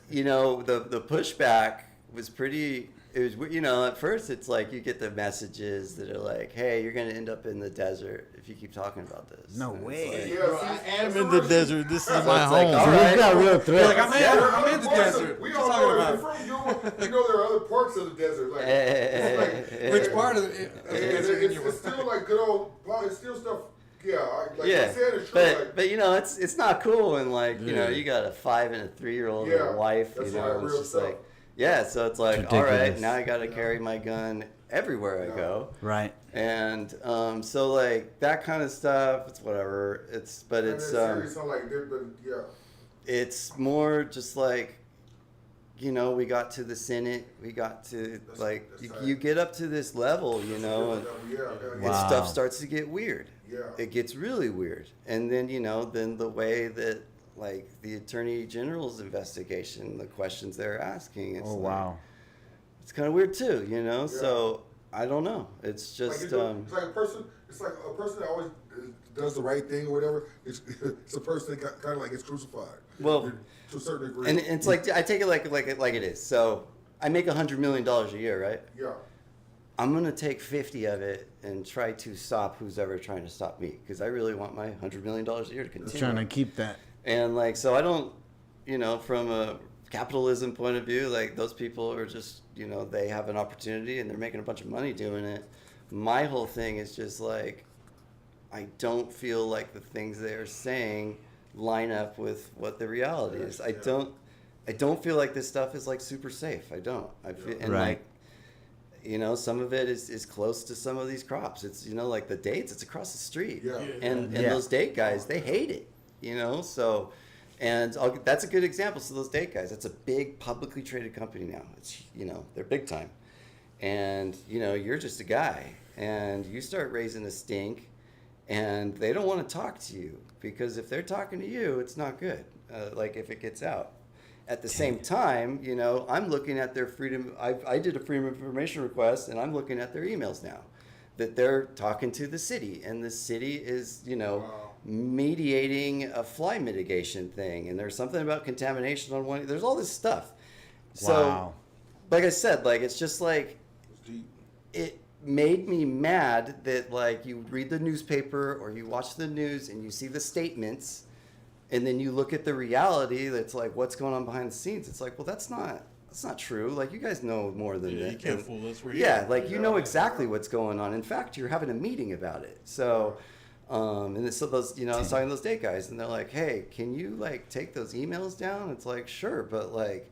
you know, the pushback was pretty. It was, you know, at first it's like you get the messages that are like, "Hey, you're gonna end up in the desert if you keep talking about this." No And it's way. like- Yeah, bro, I am in the desert. This is my it's like, home. all So right. we've got real threats. Like, I'm in the desert. We What all you know talking if about? you're from Yuma, you know there are other parts of the desert. Like, it's Which part of the desert in it's still like good old. It's still stuff. Yeah, like Yeah, I'm saying it's true. but you know it's not cool when like you know Yeah. you got a 5 and a 3-year-old and Yeah, a wife, that's you know, like and it's real just stuff. like so it's like It's all right, ridiculous. now I got to carry my gun everywhere I Yeah. go, Right. and so like that kind of stuff, it's whatever. But And it's serious, I'm like, yeah. it's more just like. You know, we got to the Senate. We got to like that's you get up to this level, you know, and Wow. stuff starts to get weird. Yeah. It gets really weird. And then, you know, then the way that like the Attorney General's investigation, the questions they're asking, it's Oh, like, wow. it's kind of weird too, you know. So I don't know. It's just it's like a person. It's like a person that always does the right thing or whatever. It's a person that kind of like gets crucified. Well, to a certain degree. and it's like I take it like it is. So I make $100 million a year, right? yeah. I'm gonna take 50 of it and try to stop who's ever trying to stop me because I really want my $100 million a year to continue. Trying to keep that. And like, so I don't, you know, from a capitalism point of view, like those people are just, they have an opportunity and they're making a bunch of money doing it. My whole thing is just like, I don't feel like the things they are saying line up with what the reality is. I don't feel like this stuff is like super safe. I don't. I feel, and Right. like, some of it is close to some of these crops. It's, like the dates, it's across the street. Yeah. And those date guys, they hate it, so, and that's a good example. So those date guys, that's a big publicly traded company now. It's, they're big time. And, you're just a guy and you start raising a stink and they don't want to talk to you because if they're talking to you, it's not good. Like if it gets out. At the same time, I'm looking at their I did a freedom of information request and I'm looking at their emails now that they're talking to the city and the city is, mediating a fly mitigation thing. And there's something about contamination on one, there's all this stuff. So, Wow. like I said, like, it's just like, It's deep. it made me mad that like you read the newspaper or you watch the news and you see the statements and then you look at the reality that's like what's going on behind the scenes. It's like, well, that's not true. Like you guys know more than Yeah, that. you can't fool us. Like you know exactly what's going on. In fact, you're having a meeting about it. So and so those, I was talking to those date guys and they're like, hey, can you like take those emails down? It's like, sure, but like,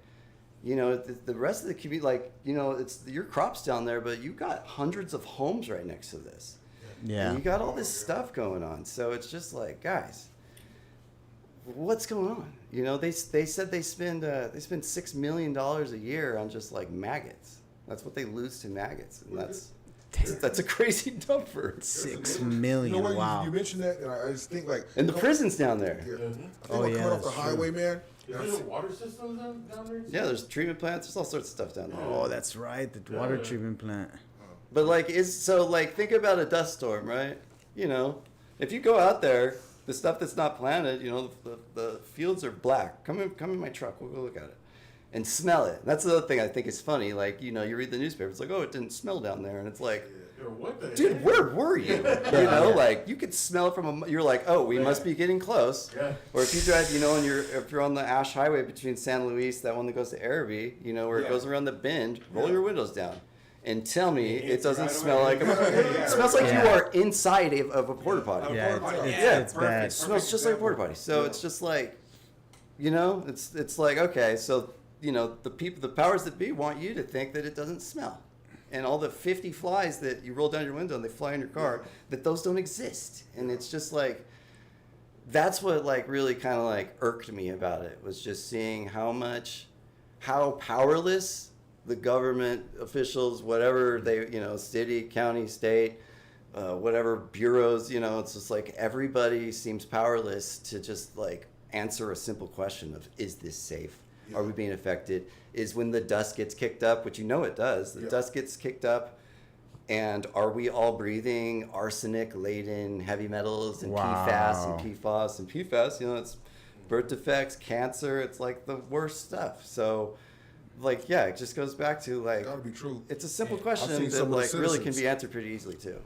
the rest of the community, like, it's your crops down there, but you got hundreds of homes right next to this. Yeah. And you got all this stuff going on. So it's just like, guys, what's going on? They said they spend $6 million a year on just like maggots. That's what they lose to maggots. And that's a crazy number. 6 million. You know what? Wow. You mentioned that, and I just think like. And the prisons down there. Yeah. I think Oh, like yeah, coming off the that's highway, man. Is there a water system down there? Yeah, there's treatment plants. There's all sorts of stuff down there. Oh, that's right. The water treatment plant. But like, think about a dust storm, right? If you go out there, the stuff that's not planted, the fields are black. Come in my truck. We'll go look at it and smell it. That's the other thing I think is funny. Like, you read the newspaper. It's like, oh, it didn't smell down there, and it's like, Or what the dude, heck? where were you? Like you could smell it from you're like, oh, we must be getting close. Yeah. Or if you drive, and if you're on the Ash Highway between San Luis, that one that goes to Araby, where it goes around the bend, roll your windows down. And tell me it doesn't right smell away. like it smells like you are inside of a porta potty. Yeah, it's Yeah, bad. It smells just like a porta potty. So it's just like, it's like, okay, so the powers that be want you to think that it doesn't smell. And all the 50 flies that you roll down your window and they fly in your car, that those don't exist. And it's just like, that's what like really kind of like irked me about it, was just seeing how powerless the government officials, whatever they, city, county, state, whatever bureaus, it's just like everybody seems powerless to just like answer a simple question of, is this safe? Are we being affected? Is when the dust gets kicked up, which it does, the dust gets kicked up, and are we all breathing arsenic-laden heavy metals and PFAS and PFOS and PFAS? It's birth defects, cancer. It's like the worst stuff. So, like, yeah, it just goes back to like, Gotta be true. it's a simple I've question seen some that of the like really can citizens. be answered pretty easily too.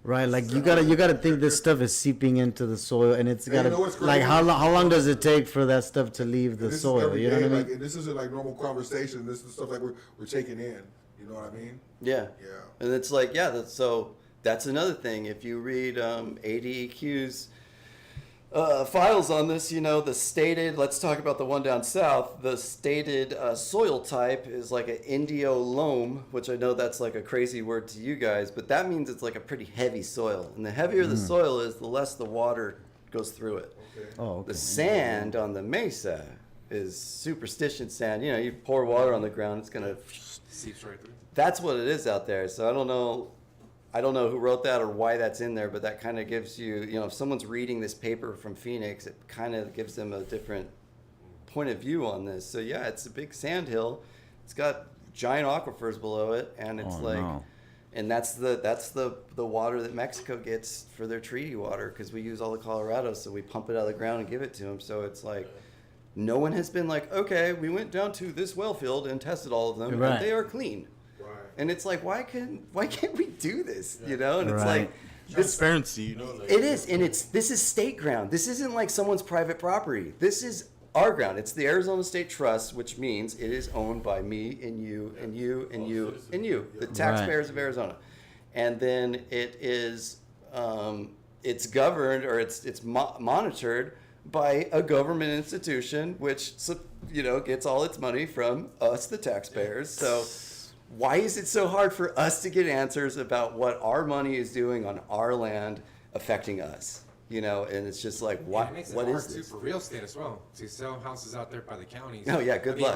Right, like you gotta think this stuff is seeping into the soil, and it's And you gotta know what's like crazy? how long does it take for that stuff to leave the This is soil? every You know day, what I like, mean? and this isn't like normal conversation. This is stuff like we're taking in. You know what I mean? Yeah. Yeah. And it's like, so that's another thing. If you read ADEQ's files on this, the stated, let's talk about the one down south, the stated soil type is like an Indio loam, which I know that's like a crazy word to you guys, but that means it's like a pretty heavy soil. And the heavier the soil is, the less the water goes through it. Okay. Oh, okay. The sand on the mesa is superstition sand. You pour water on the ground, it's going to... Seeps right through. That's what it is out there. So I don't know who wrote that or why that's in there, but that kind of gives you, if someone's reading this paper from Phoenix, it kind of gives them a different point of view on this. So yeah, it's a big sand hill. It's got giant aquifers below it, and it's and that's the water that Mexico gets for their treaty water, because we use all the Colorado, so we pump it out of the ground and give it to them. So it's like, no one has been like, okay, we went down to this well field and tested all of them, Right. and they are clean. Right. And it's like, why can't we do this? And it's Right. like, Transparency, it is, and this is state ground. This isn't like someone's private property. This is our ground. It's the Arizona State Trust, which means it is owned by me and you and you and you and you, the taxpayers of Arizona. And then it is, it's governed, or it's monitored by a government institution, which, gets all its money from us, the taxpayers. So why is it so hard for us to get answers about what our money is doing on our land affecting us? And it's just like, what is this? For real estate as well, to sell houses out there by the counties. Oh yeah, good luck.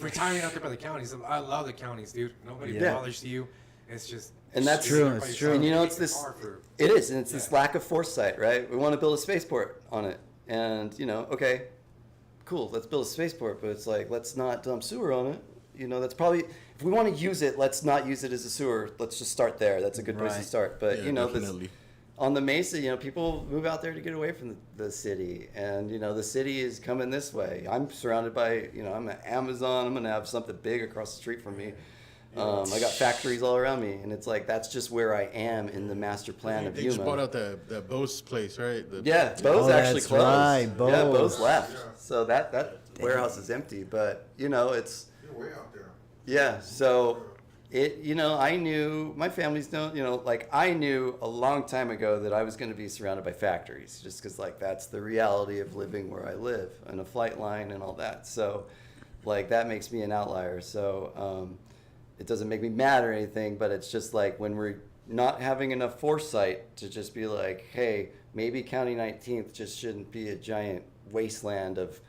Retiring out there by the counties. I love the counties, dude. Nobody bothers you. It's just. And that's true. It's true. And it's this. It is, and it's this lack of foresight, right? We want to build a spaceport on it, and okay, cool, let's build a spaceport, but it's like, let's not dump sewer on it. That's probably, if we want to use it, let's not use it as a sewer. Let's just start there. That's a good place to start. But definitely. On the Mesa, people move out there to get away from the city, and the city is coming this way. I'm surrounded by, I'm at Amazon. I'm gonna have something big across the street from me. I got factories all around me, and it's like, that's just where I am in the master plan of Yuma. They just bought out that Bose place, right? Bose actually closed. Right, Bose. Yeah, Bose left. So that warehouse is empty, but it's. You're way out there. Yeah, so I knew, my family's I knew a long time ago that I was going to be surrounded by factories, just because that's the reality of living where I live, and a flight line and all that. So that makes me an outlier. So it doesn't make me mad or anything, but it's just when we're not having enough foresight to just be like, hey, maybe County 19th just shouldn't be a giant wasteland of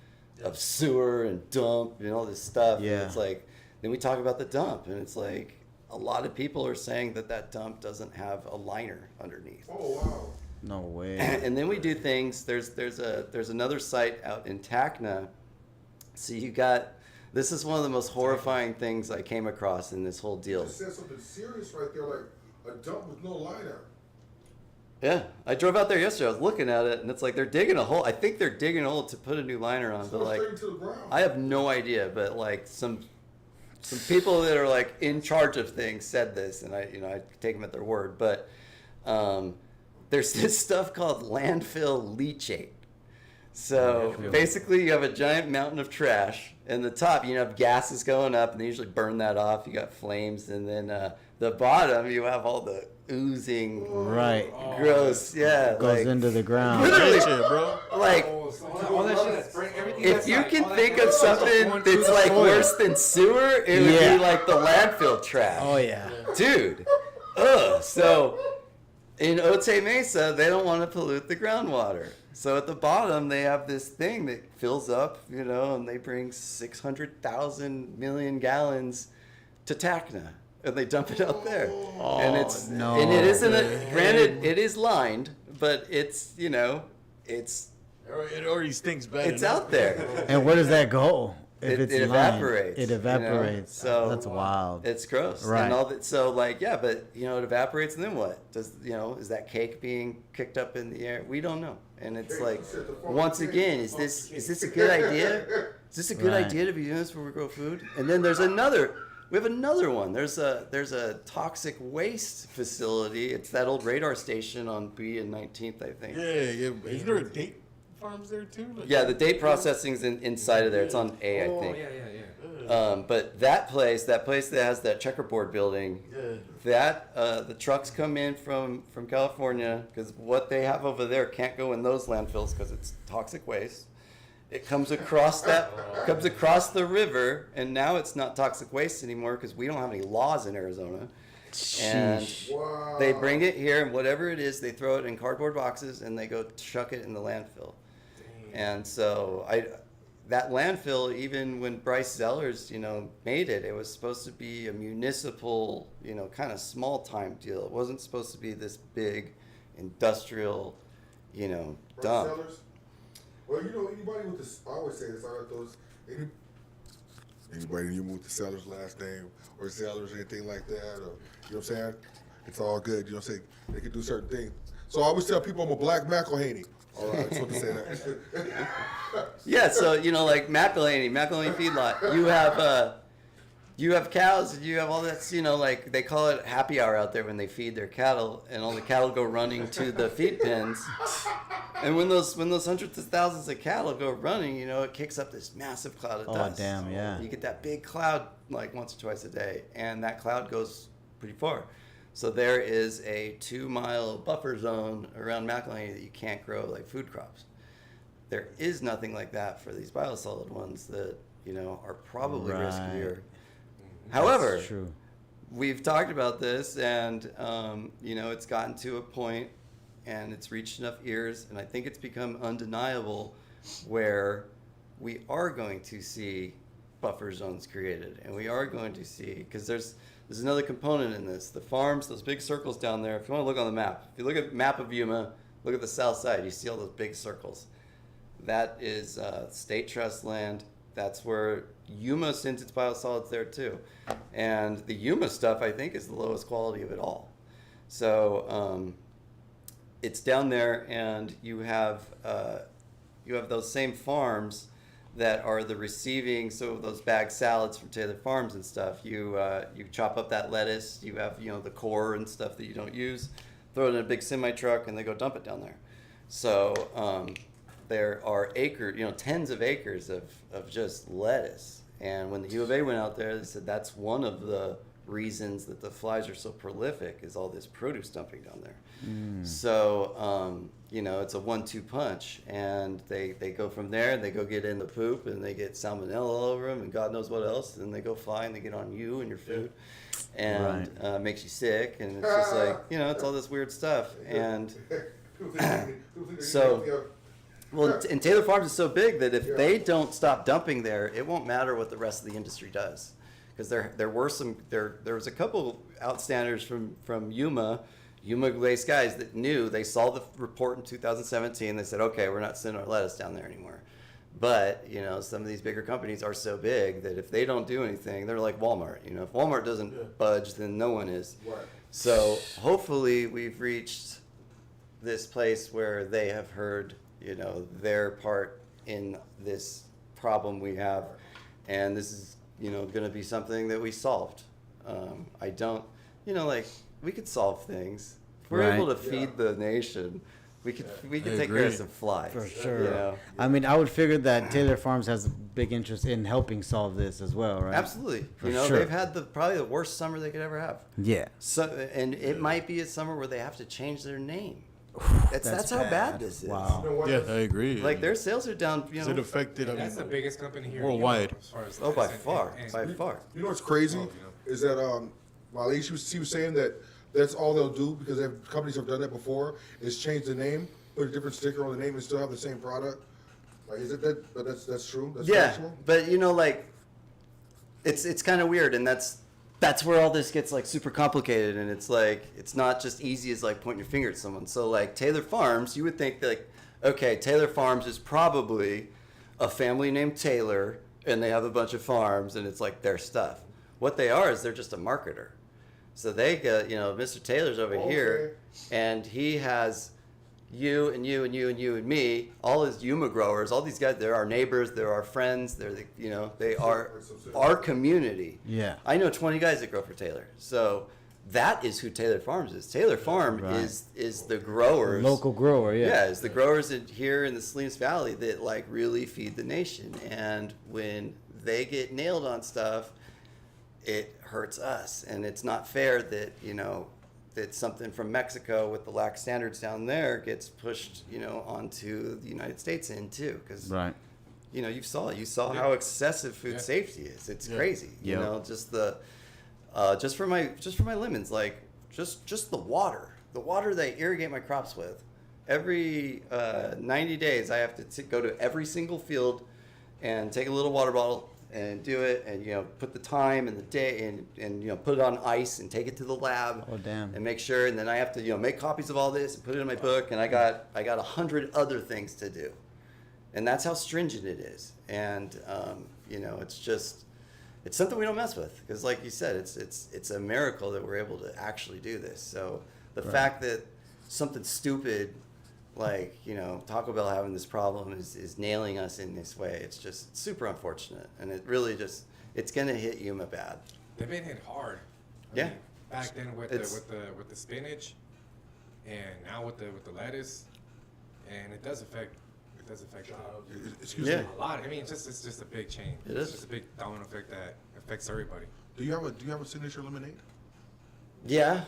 sewer and dump and all this stuff. Yeah. And it's then we talk about the dump, and it's a lot of people are saying that dump doesn't have a liner underneath. Oh, wow. No way. And then we do things. There's another site out in Tacna. So this is one of the most horrifying things I came across in this whole deal. You just said something serious right there, like a dump with no liner. Yeah, I drove out there yesterday. I was looking at it, and it's they're digging a hole. I think they're digging a hole to put a new liner on, but straight to the ground. I have no idea. But some people that are in charge of things said this, and I take them at their word. But there's this stuff called landfill leachate. So basically, you have a giant mountain of trash, and the top, have gases going up, and they usually burn that off. You got flames, and then the bottom, you have all the oozing, gross, goes into the ground. Literally, bro. All that shit that's burnt, everything. If you can think of something that's worse than sewer, it would be the landfill trash. Oh yeah, dude. Ugh. So in Otay Mesa, they don't want to pollute the groundwater. So at the bottom, they have this thing that fills up, and they bring 600,000 million gallons to Tacna, and they dump it out there. Oh, and it isn't granted, it is lined, but it's, it's. It already stinks bad. It's out there. And where does that go? If It lined? evaporates. It evaporates. So that's wild. It's gross. Right. And all that, so but it evaporates, and then what? Does is that cake being kicked up in the air? We don't know. And it's once again, is this a good idea? Is this a good idea to be doing this where we grow food? And then we have another one. There's a toxic waste facility. It's that old radar station on B and 19th, I think. Yeah. Is there a date farms there too? The date processing's inside of there. It's on A, I think. Yeah. But that place that has that checkerboard building, the trucks come in from California, because what they have over there can't go in those landfills because it's toxic waste. It comes across the river, and now it's not toxic waste anymore because we don't have any laws in Arizona. And they bring it here, and whatever it is, they throw it in cardboard boxes, and they go chuck it in the landfill. And so that landfill, even when Bryce Zellers, made it, it was supposed to be a municipal, kind of small time deal. It wasn't supposed to be this big industrial, dump. Sellers? Well, anybody with this, I always say this, I got those, anybody with the Sellers last name, or Sellers, anything like that, or, you know what I'm saying? It's all good, you know what I'm saying? They can do certain things. So I always tell people I'm a black McElhaney. All right, I just want to say that. Yeah, so like McElhaney feedlot. You have cows, and you have all that. They call it happy hour out there when they feed their cattle, and all the cattle go running to the feed pens. And when those hundreds of thousands of cattle go running, it kicks up this massive cloud of dust. Oh, damn, yeah. You get that big cloud like once or twice a day, and that cloud goes pretty far. So there is a 2-mile buffer zone around McElhaney that you can't grow like food crops. There is nothing like that for these biosolid ones that, are probably riskier. However, That's true. we've talked about this, and it's gotten to a point, and it's reached enough ears, and I think it's become undeniable where we are going to see buffer zones created, and we are going to see, because there's another component in this. The farms, those big circles down there. If you want to look on the map, if you look at the map of Yuma, look at the south side, you see all those big circles. That is state trust land. That's where Yuma sends its biosolids there too. And the Yuma stuff, I think, is the lowest quality of it all. So it's down there, and you have those same farms that are the receiving, so those bagged salads from Taylor Farms and stuff. You chop up that lettuce, you have the core and stuff that you don't use, throw it in a big semi truck, and they go dump it down there. So there are tens of acres of just lettuce. And when the U of A went out there, they said that's one of the reasons that the flies are so prolific is all this produce dumping down there. So it's a 1-2 punch, and they go from there, and they go get in the poop, and they get salmonella all over them, and God knows what else, and they go fly, and they get on you and your food, and makes you sick, and it's just like it's all this weird stuff. And so, well, and Taylor Farms is so big that if they don't stop dumping there, it won't matter what the rest of the industry does. Because there was a couple outstanders from Yuma-based guys that knew. They saw the report in 2017. They said, okay, we're not sending our lettuce down there anymore. But some of these bigger companies are so big that if they don't do anything, they're like Walmart. If Walmart doesn't budge, then no one is. Right. So hopefully we've reached this place where they have heard their part in this problem we have, and this is going to be something that we solved. I don't, we could solve things. If we're able to feed the nation, we could take care of some flies. For sure. I mean, I would figure that Taylor Farms has a big interest in helping solve this as well, right? Absolutely. For sure. They've had probably the worst summer they could ever have. Yeah. So, and it might be a summer where they have to change their name. That's how bad this is. Wow. Yeah, I agree. Like their sales are down. It affected? That's the biggest company here worldwide. as far as by lettuce far. You know what's crazy is that Wale, she was saying that that's all they'll do because companies have done that before is change the name, put a different sticker on the name, and still have the same product. Like, is it that? But that's true. That's factual? But it's kind of weird, and that's where all this gets super complicated, and it's not just easy as pointing your finger at someone. So Taylor Farms, you would think that okay, Taylor Farms is probably a family named Taylor, and they have a bunch of farms, and it's their stuff. What they are is they're just a marketer. So they get Mr. Taylor's over here, and he has you and you and you and you and me, all his Yuma growers, all these guys. They're our neighbors, they're our friends, they are our community. Yeah. I know 20 guys that grow for Taylor. So that is who Taylor Farms is. Taylor Farm is the growers. Local grower, yeah. Yeah, it's the growers here in the Salinas Valley that really feed the nation. And when they get nailed on stuff, it hurts us. And it's not fair that, that something from Mexico with the lax standards down there gets pushed, onto the United States too. Because, you saw how excessive food safety is. It's crazy. Just just for my lemons, just the water that I irrigate my crops with. Every 90 days, I have to go to every single field and take a little water bottle and do it, and put the time and the day and put it on ice and take it to the lab. Oh, damn. And make sure, and then I have to make copies of all this and put it in my book, and I got 100 other things to do, and that's how stringent it is. And it's something we don't mess with, because like you said, it's a miracle that we're able to actually do this. So the fact that something stupid like Taco Bell having this problem is nailing us in this way, it's just super unfortunate, and it really it's gonna hit Yuma bad. They've been hit hard. I mean, back then with the spinach, and now with the lettuce, and it does affect Excuse Yeah. me. a lot. I mean, it's just a big chain. It It's is. just a big domino effect that affects everybody. Do you have a signature lemonade? Yeah.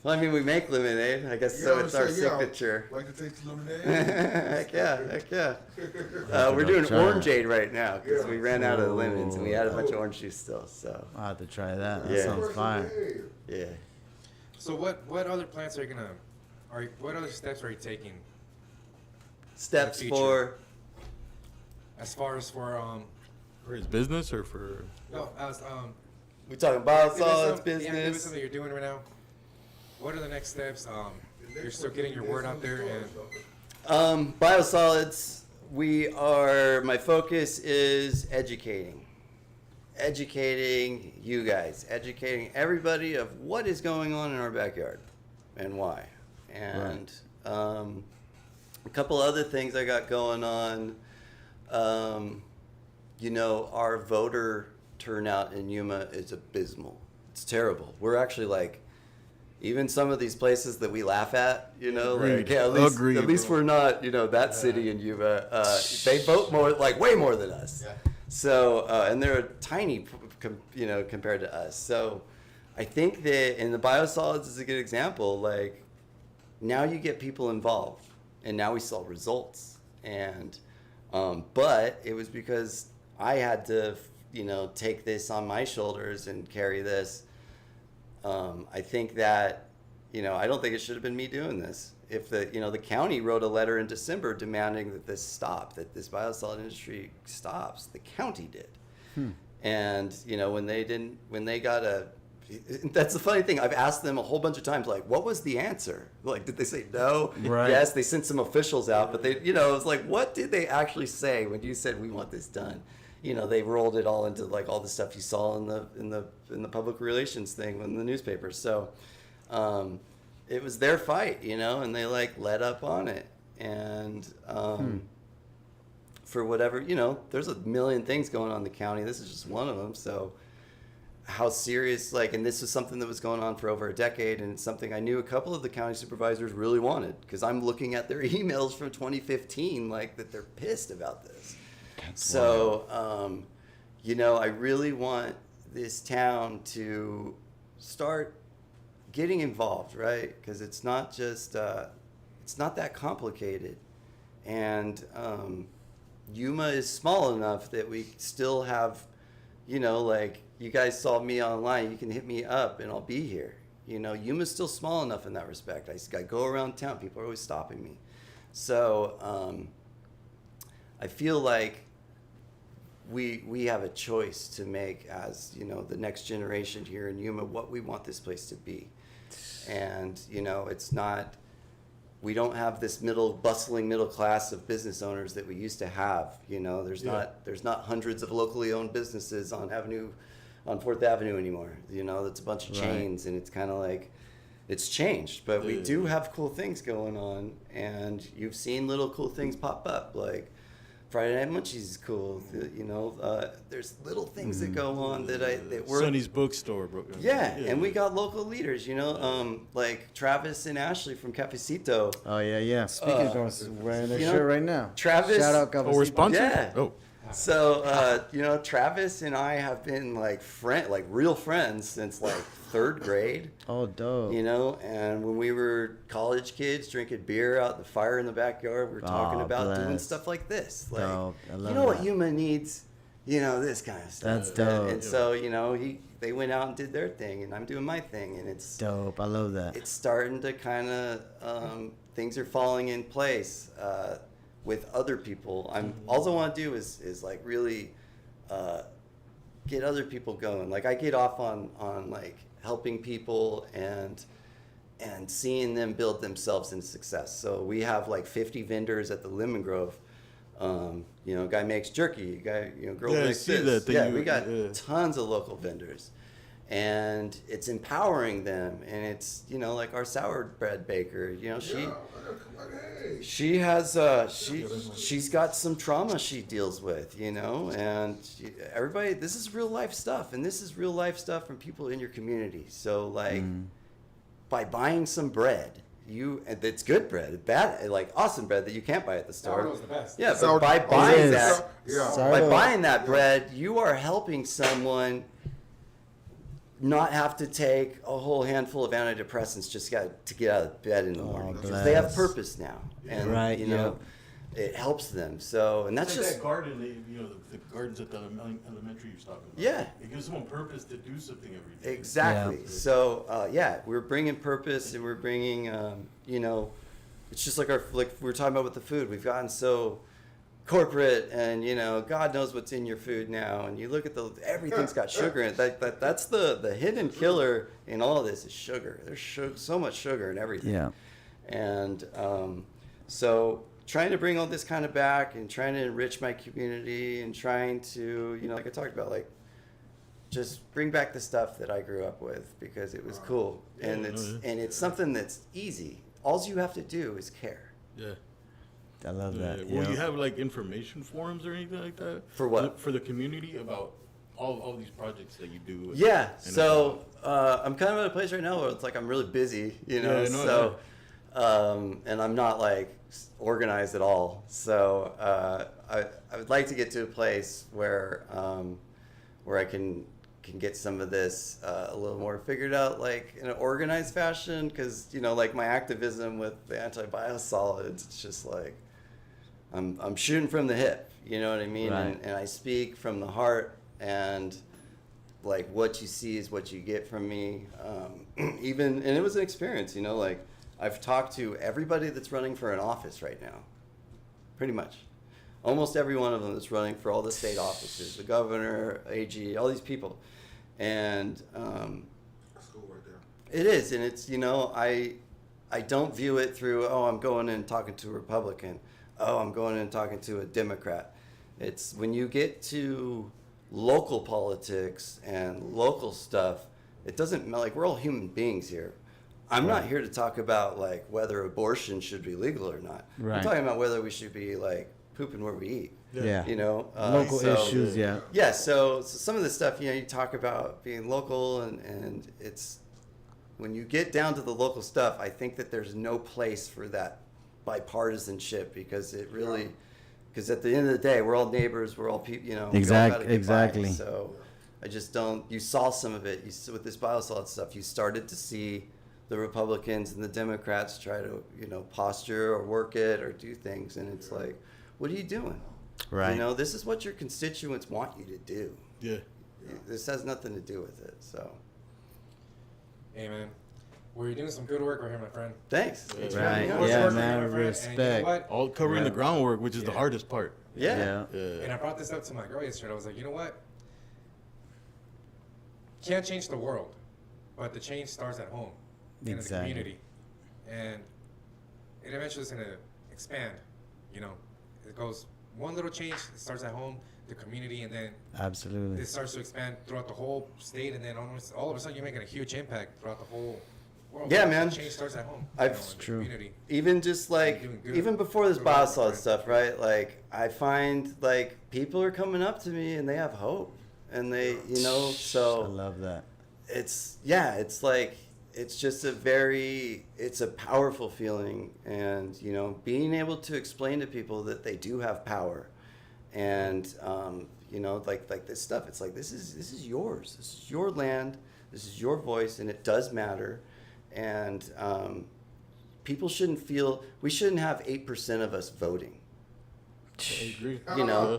Well, I mean, we make lemonade. I guess so. Yeah, It's our so, yeah, signature. Like to taste the lemonade? Heck yeah. We're to doing try orangeade right now because we ran out of Oh. lemons and we had a bunch of orange juice still. So I'll have to try that. That Yeah. sounds fire. yeah. So what other plants are you gonna? What other steps are you taking Steps future. for as far as for For his business or for? no as we talking if it's biosolids some- yeah, if it's business. something you're doing right now. What are the next steps? You're still getting your word out there, and Biosolids. My focus is educating you guys, educating everybody of what is going on in our backyard and why. And a couple other things I got going on. Our voter turnout in Yuma is abysmal. It's terrible. We're actually like, even some of these places that we laugh at, Right. like, yeah, Agreed, at least bro. we're not, that city in Yuma. They vote more, like way more than us. Yeah. So, and they're tiny, compared to us. So, I think that, and the biosolids is a good example. Like, now you get people involved, and now we saw results. And, but it was because I had to, take this on my shoulders and carry this. I think that, I don't think it should have been me doing this. If the county wrote a letter in December demanding that this stop, that this biosolid industry stops, the county did. And, when they got that's the funny thing. I've asked them a whole bunch of times, like, what was the answer? Like, did they say no? Right. Yes, they sent some officials out, but they, it was like, what did they actually say when you said we want this done? They rolled it all into like all the stuff you saw in the public relations thing in the newspaper. So, it was their fight, and they like let up on it. And, for whatever, there's a million things going on in the county. This is just one of them. So, how serious, and this was something that was going on for over a decade, and it's something I knew a couple of the county supervisors really wanted, because I'm looking at their emails from 2015, that they're pissed about this. So, I really want this town to start getting involved, right? Because it's not just, it's not that complicated. And Yuma is small enough that we still have, you guys saw me online, you can hit me up and I'll be here. Yuma's still small enough in that respect. I go around town, people are always stopping me. So I feel like we have a choice to make as, the next generation here in Yuma, what we want this place to be. And, it's not, we don't have this bustling middle class of business owners that we used to have. There's not hundreds of locally owned businesses on 4th Avenue anymore. That's a bunch of chains, and it's kind of like, it's changed. But we do have cool things going on, and you've seen little cool things pop up, like Friday Night Munchies is cool. There's little things that go on that we're Sonny's bookstore, bro. yeah, and we got local leaders, like Travis and Ashley from Cafecito. Oh yeah. Speaking of girls, wearing their you know, shirt right now. Travis- Shout out, Oh, we're Cafecito. sponsored? Yeah. Oh. So, Travis and I have been real friends since 3rd grade. Oh, dope. And when we were college kids drinking beer out the fire in the backyard, we were talking Aw, about doing bless. stuff like this. Dope. I love what that. Yuma needs? This kind of stuff. That's dope. And so, they went out and did their thing, and I'm doing my thing, and it's Dope. I love that. it's starting to kind of things are falling in place with other people. All I want to do is really get other people going. I get off on helping people and seeing them build themselves into success. So we have 50 vendors at the Lemon Grove. A guy makes jerky, a guy, girl Yeah, I makes see this. that We got yeah. tons of local vendors. And it's empowering them, and it's our sour bread baker. She has she's got some trauma she deals with, and everybody. This is real life stuff, and this is real life stuff from people in your community. So by buying some bread, it's good bread, bad, like awesome bread that you can't buy at the store. Sourdough's the best. Yeah, but Sourdough- by buying that, Yeah. by buying that bread, you are helping someone not have to take a whole handful of antidepressants just to get out of bed in the morning. Because they have bless. purpose now, and Right, you know, it helps them. So, and that's It's like just that garden, the gardens at the elementary you're talking about. Yeah. It gives someone purpose to do something every day. exactly. Yeah. So, we're bringing purpose, and we're bringing, it's just like we were talking about with the food. We've gotten so corporate, and God knows what's in your food now. And you look at everything's got sugar in it. That's the hidden killer in all of this is sugar. There's so much sugar in everything. Yeah. And so trying to bring all this kind of back and trying to enrich my community and trying to, like I talked about, like just bring back the stuff that I grew up with because it was cool. And it's something that's easy. All you have to do is care. Yeah. I love that. Will yeah. you have like information forums or anything like that? For what? For the community about all these projects that you do. Yeah. And So I'm kind of at a place right now where it's like I'm really busy, Yeah, I know and I'm not like organized at all. So I would like to get to a place where I can get some of this a little more figured out, like in an organized fashion. Because like my activism with the anti-biosolids, it's just like I'm shooting from the hip. You know what I mean? Right. And I speak from the heart, and like what you see is what you get from me. And it was an experience. Like I've talked to everybody that's running for an office right now, pretty much. Almost every one of them that's running for all the state offices, the governor, AG, all these people. And That's cool right there. it is, and it's, I don't view it through, I'm going in and talking to a Republican. I'm going in and talking to a Democrat. It's when you get to local politics and local stuff, it doesn't, like, we're all human beings here. I'm not here to talk about, like, whether abortion should be legal or not. Right. I'm talking about whether we should be, like, pooping where we eat. Yeah. Local Local issues, yeah. Yeah, so some of the stuff, you talk about being local, and it's, when you get down to the local stuff, I think that there's no place for that bipartisanship, because it really, because at the end of the day, we're all neighbors, we're all people, we all gotta get by. Exactly. So I just don't, you saw some of it, with this biosolid stuff, you started to see the Republicans and the Democrats try to, posture or work it or do things, and it's like, what are you doing? Right. This is what your constituents want you to do. Yeah. This has nothing to do with it. So, Hey, man. Well, you're doing some good work right here, my friend. thanks. Right. Right. You're doing Yeah, work, man. my friend. And you know Respect. what? All covering the groundwork, which is the Yeah. hardest part. Yeah. Yeah. And I brought this up to my girl yesterday. I was like, you know what? Can't change the world, but the change starts at home, in the Exactly. community, and it eventually is going to expand. It goes one little change. It starts at home, the community, and then Absolutely. it starts to expand throughout the whole state, and then almost all of a sudden you're making a huge impact throughout the whole world. Yeah, The man. change starts at home. I've- in the True. community. Even just like, You're doing good. even before this Good work, my biosolid friend. stuff, right? Like, I find like people are coming up to me and they have hope, and they, I so love that. it's like, it's just it's a powerful feeling, and being able to explain to people that they do have power, and like this stuff, it's like, this is yours, this is your land, this is your voice, and it does matter. And people we shouldn't have 8% of us voting. I agree.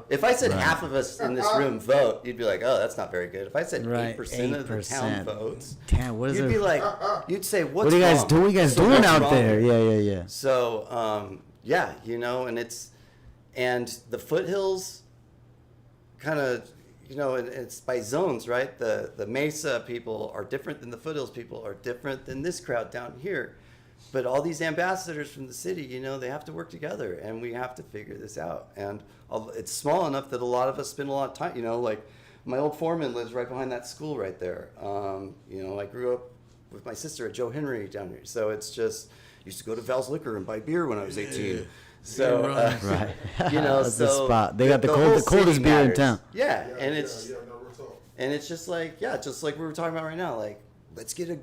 If I said Right. half of us in this room vote, you'd be like, oh, that's not very good. If I said Right. 8% of the town 8%. votes, Damn, what is you'd it? be like, you'd say, what's What are you guys wrong? doing? What are you guys So doing what's out wrong there? here? Yeah. So, and the foothills kind of, and it's by zones, right? The Mesa people are different than the foothills people, are different than this crowd down here. But all these ambassadors from the city, they have to work together, and we have to figure this out. And it's small enough that a lot of us spend a lot of time, like my old foreman lives right behind that school right there. I grew up with my sister at Joe Henry down here. So it's just, used to go to Val's Liquor and buy beer when I was 18. So, Right. That's so the spot. They got the whole coldest city beer in matters. town. Yeah, Yeah, and yeah, it's yeah, no, real talk. and it's just like, just like we were talking about right now, like let's get a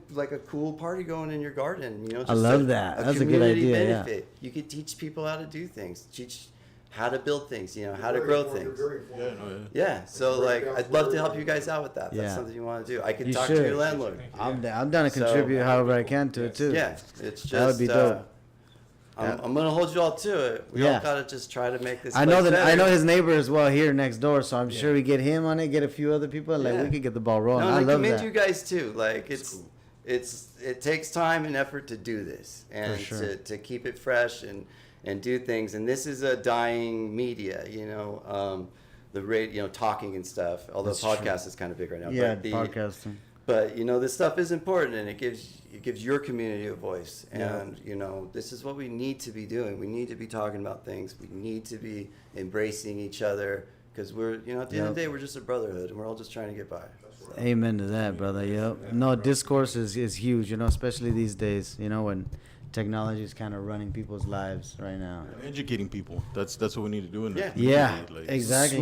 cool party going in your garden. You know, I love that. That's a good community idea. benefit. Yeah. You could teach people how to do things, teach how to build things, you know, how to grow things. Yeah, so like I'd love to help you guys out with that. That's something you want to do. I could talk to your landlord. I'm down to contribute however I can to it too. Yeah, it's just that would be dope. I'm gonna hold you all to it. We all gotta just try to make this. I know place that. better. I know his neighbor as well here next door, so I'm sure we get him on it, get a few other people. Like we could get the ball rolling. No, I love commend that. you guys too. Like it takes time and effort to do this and to keep it fresh and do things. And this is a dying media, you know. The radio, you know, talking and stuff. Although podcast is kind of big right now. Yeah, but podcasting. But you know, this stuff is important, and it gives your community a voice. And you know, this is what we need to be doing. We need to be talking about things. We need to be embracing each other, because we're, you know, at the end of the day, we're just a brotherhood, and we're all just trying to get by. So. Amen to that, brother. Yep. No, discourse is huge, you know, especially these days, you know, when technology is kind of running people's lives right now. Educating people. That's what we need to do in the Yeah. community. Yeah, Like, exactly.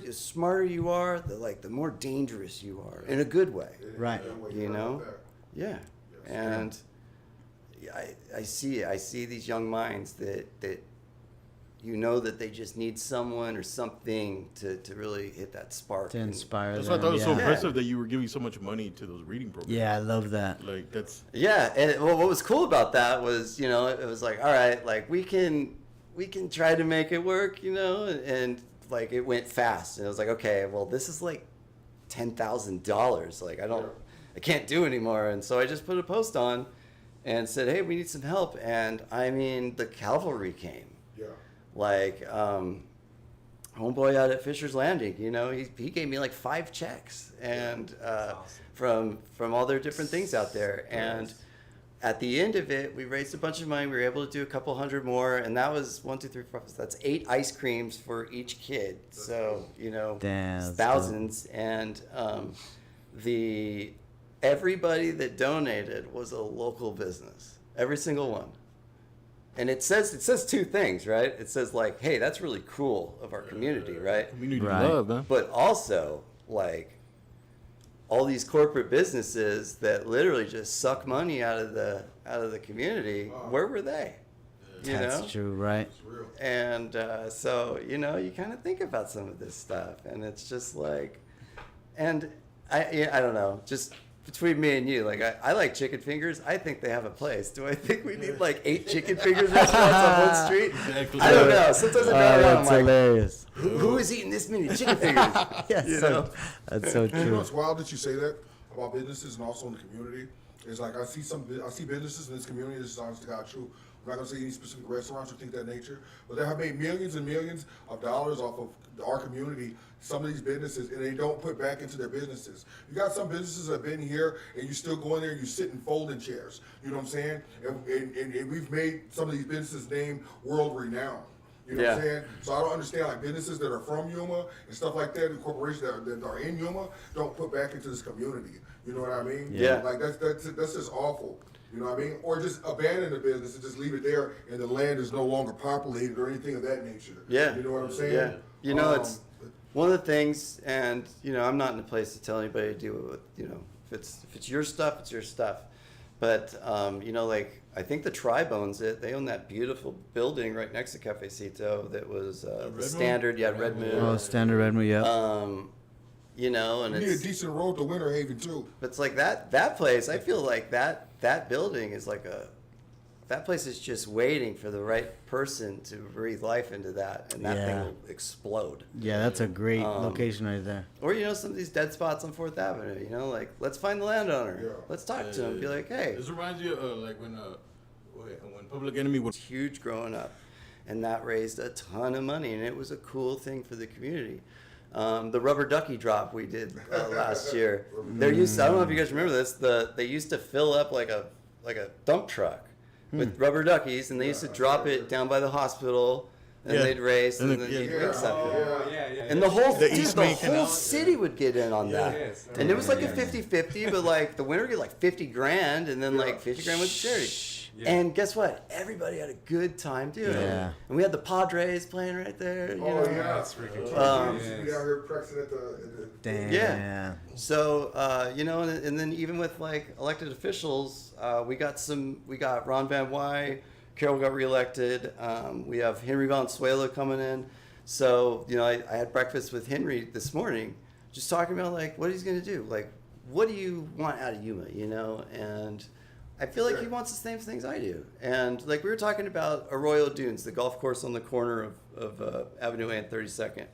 The smarter you are, the more dangerous you are, in a good way. Right. You know? Yeah. And I see these young minds that you know that they just need someone or something to really hit that spark. To inspire That's them. why I thought it was so yeah. impressive that you were giving so much money to those reading programs. Yeah, I love that. Like that's. Yeah, and what was cool about that was, you know, it was like, all right, like we can try to make it work, you know, and like it went fast, and it was like, okay, well, this is like $10,000, like I can't do anymore, and so I just put a post on and said, hey, we need some help, and I mean, the cavalry came. Yeah. Like, homeboy out at Fisher's Landing, you know, he gave me like 5 checks, and from all their different things out there, and at the end of it, we raised a bunch of money. We were able to do a couple hundred more, and that was 1, 2, 3, 4. That's 8 ice creams for each kid. So you know, Damn, thousands, and everybody that donated was a local business, every single one. And it says 2 things, right? It says like, hey, that's really cool of our community, right? Community Right. love, man. But also, like, all these corporate businesses that literally just suck money out of the community, where were they? You That's know? true, right? It's real. And so, you know, you kind of think about some of this stuff, and it's just like, and I don't know, just between me and you, like, I like chicken fingers. I think they have a place. Do I think we need like 8 chicken fingers restaurants on one street? Exactly. I don't know. Sometimes I drive around, That's I'm like, hilarious. who is eating this many chicken fingers? Yes, You so, know? that's so You know, true. it's wild that you say that about businesses and also in the community. It's like I see businesses in this community. This is honest to God true. I'm not gonna say any specific restaurants or things of that nature, but they have made millions and millions of dollars off of our community. Some of these businesses, and they don't put back into their businesses. You got some businesses that have been here, and you still go in there and you sit in folding chairs. You know what I'm saying? And we've made some of these businesses name world renowned. You know what I'm saying? So I don't understand, like, businesses that are from Yuma and stuff like that, and corporations that are in Yuma, don't put back into this community. You know what I mean? Yeah. Like, that's just awful. You know what I mean? Or just abandon the business and just leave it there, and the land is no longer populated or anything of that nature. Yeah. You know what I'm saying? Yeah. You know, it's one of the things, and you know, I'm not in a place to tell anybody to do it with, you know, if it's your stuff, it's your stuff. But you know, like, I think the Tribe owns it. They own that beautiful building right next to Cafecito that was the Standard, Red Moon. Oh, Standard Redwood, yeah. You You know, and need a it's decent road to Winter Haven too. It's like that place. I feel like that building is like that place is just waiting for the right person to breathe life into that, and that thing Yeah. will explode. Yeah, that's a great location right there. Or, you know, some of these dead spots on 4th Avenue, you know, like, let's find the landowner. Yeah. Let's talk to him. Be like, hey, This reminds you of like when Public Enemy was. it's huge growing up. And that raised a ton of money, and it was a cool thing for the community. The rubber ducky drop we did last year. I don't know if you guys remember this. They used to fill up like a dump truck with rubber duckies, and they used to drop it down by the hospital, and Yeah. they'd race, and And then the- they'd yeah. drink something. Yeah. And the whole The East Main Canal. city would get in on that. Yes. And it was like a 50-50, but like the winner get like 50 grand, and then like 50 grand went to charity. Yeah. And guess what? Everybody had a good time doing it. Yeah. And we had the Padres playing right there. You Oh know? yeah, That's freaking cool. We used to be out here practicing at the Damn. Yeah. So, you know, and then even with like elected officials, we got Ron Van Wy, Carol got reelected. We have Henry Valenzuela coming in. So, you know, I had breakfast with Henry this morning, just talking about like what he's going to do. Like, what do you want out of Yuma, you know? And I feel like he wants the same things I do. And like we were talking about Arroyo Dunes, the golf course on the corner of Avenue A and 32nd.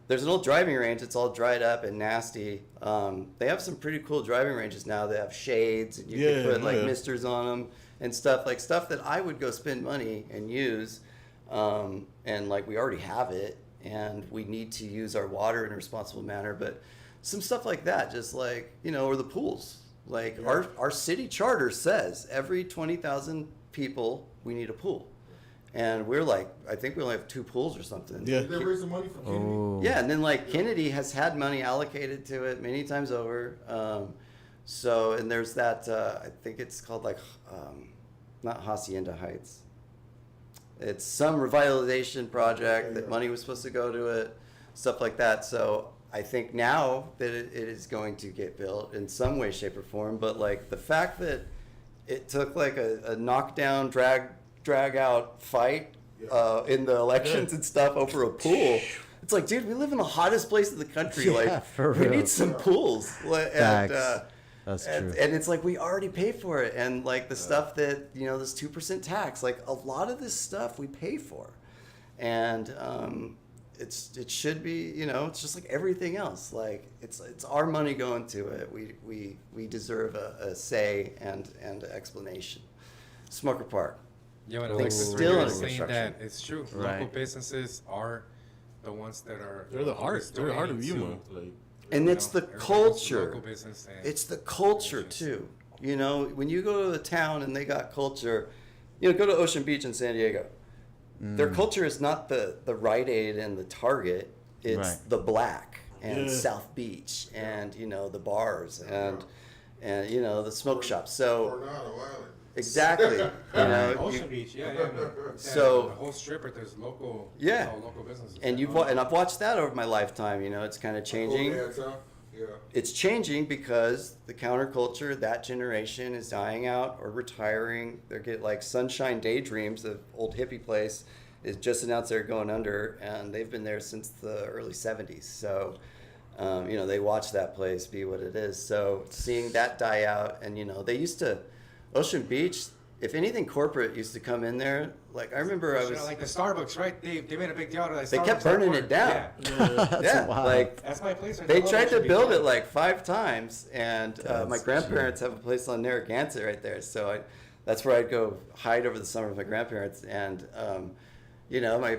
There's an old driving range. It's all dried up and nasty. They have some pretty cool driving ranges now. They have shades, and you can put like misters on them and stuff that I would go spend money and use. And like we already have it, and we need to use our water in a responsible manner. But some stuff like that, just like, you know, or the pools. Like our city charter says every 20,000 people we need a pool. And we're like, I think we only have 2 pools or something. Yeah. They're raising money for Kennedy. Oh. Yeah, and then like Kennedy has had money allocated to it many times over. So, and there's that, I think it's called like, not Hacienda Heights. It's some revitalization project that money was supposed to go to it, stuff like that. So I think now that it is going to get built in some way, shape, or form. But like the fact that it took like a knockdown, drag out fight in the elections and stuff over a pool. It's like, dude, we live in the hottest place in the country. Yeah, Like, for we real. need some pools. Facts. That's And true. it's like we already pay for it, and like the stuff that, you know, this 2% tax, like a lot of this stuff we pay for, and it should be, you know, it's just like everything else. Like it's our money going to it. We deserve a say and an explanation. Smoker Park. Yeah, when Think Alexis still earlier in was saying construction. that it's true. Right. Local businesses are the ones that are. They're the heart. They're the heart of donating Yuma. to, Like, And you it's know, the everybody goes to culture. local business and It's the culture donations. too. You know, when you go to a town and they got culture, you know, go to Ocean Beach in San Diego. Their culture is not the Rite Aid and the Target. It's Right. the Black and Yeah. South Beach and, you know, the bars and you know, the smoke shops. So Coronado Island. exactly. You know, Ocean you- Beach, yeah. So- the whole strip, but there's local, Yeah. local businesses. and and I've watched that over my lifetime. You know, it's kind of changing. Cool ads, huh? Yeah. It's changing because the counterculture, that generation is dying out or retiring. They get like Sunshine Daydreams, the old hippie place, is just announced they're going under, and they've been there since the early 70s. So, you know, they watch that place be what it is. So seeing that die out, and, you know, they used to, Ocean Beach, if anything corporate used to come in there, like I remember I You was, know, like the Starbucks, right? They made a big deal out of that. They kept Starbucks burning airport. it down. Yeah. yeah, wild. like That's my place. Right they there. tried to Ocean Beach, build yeah. it like 5 times, and my That's grandparents have a place on Narragansett right there. So that's where I'd go hide over the summer with my grandparents. And, you know, my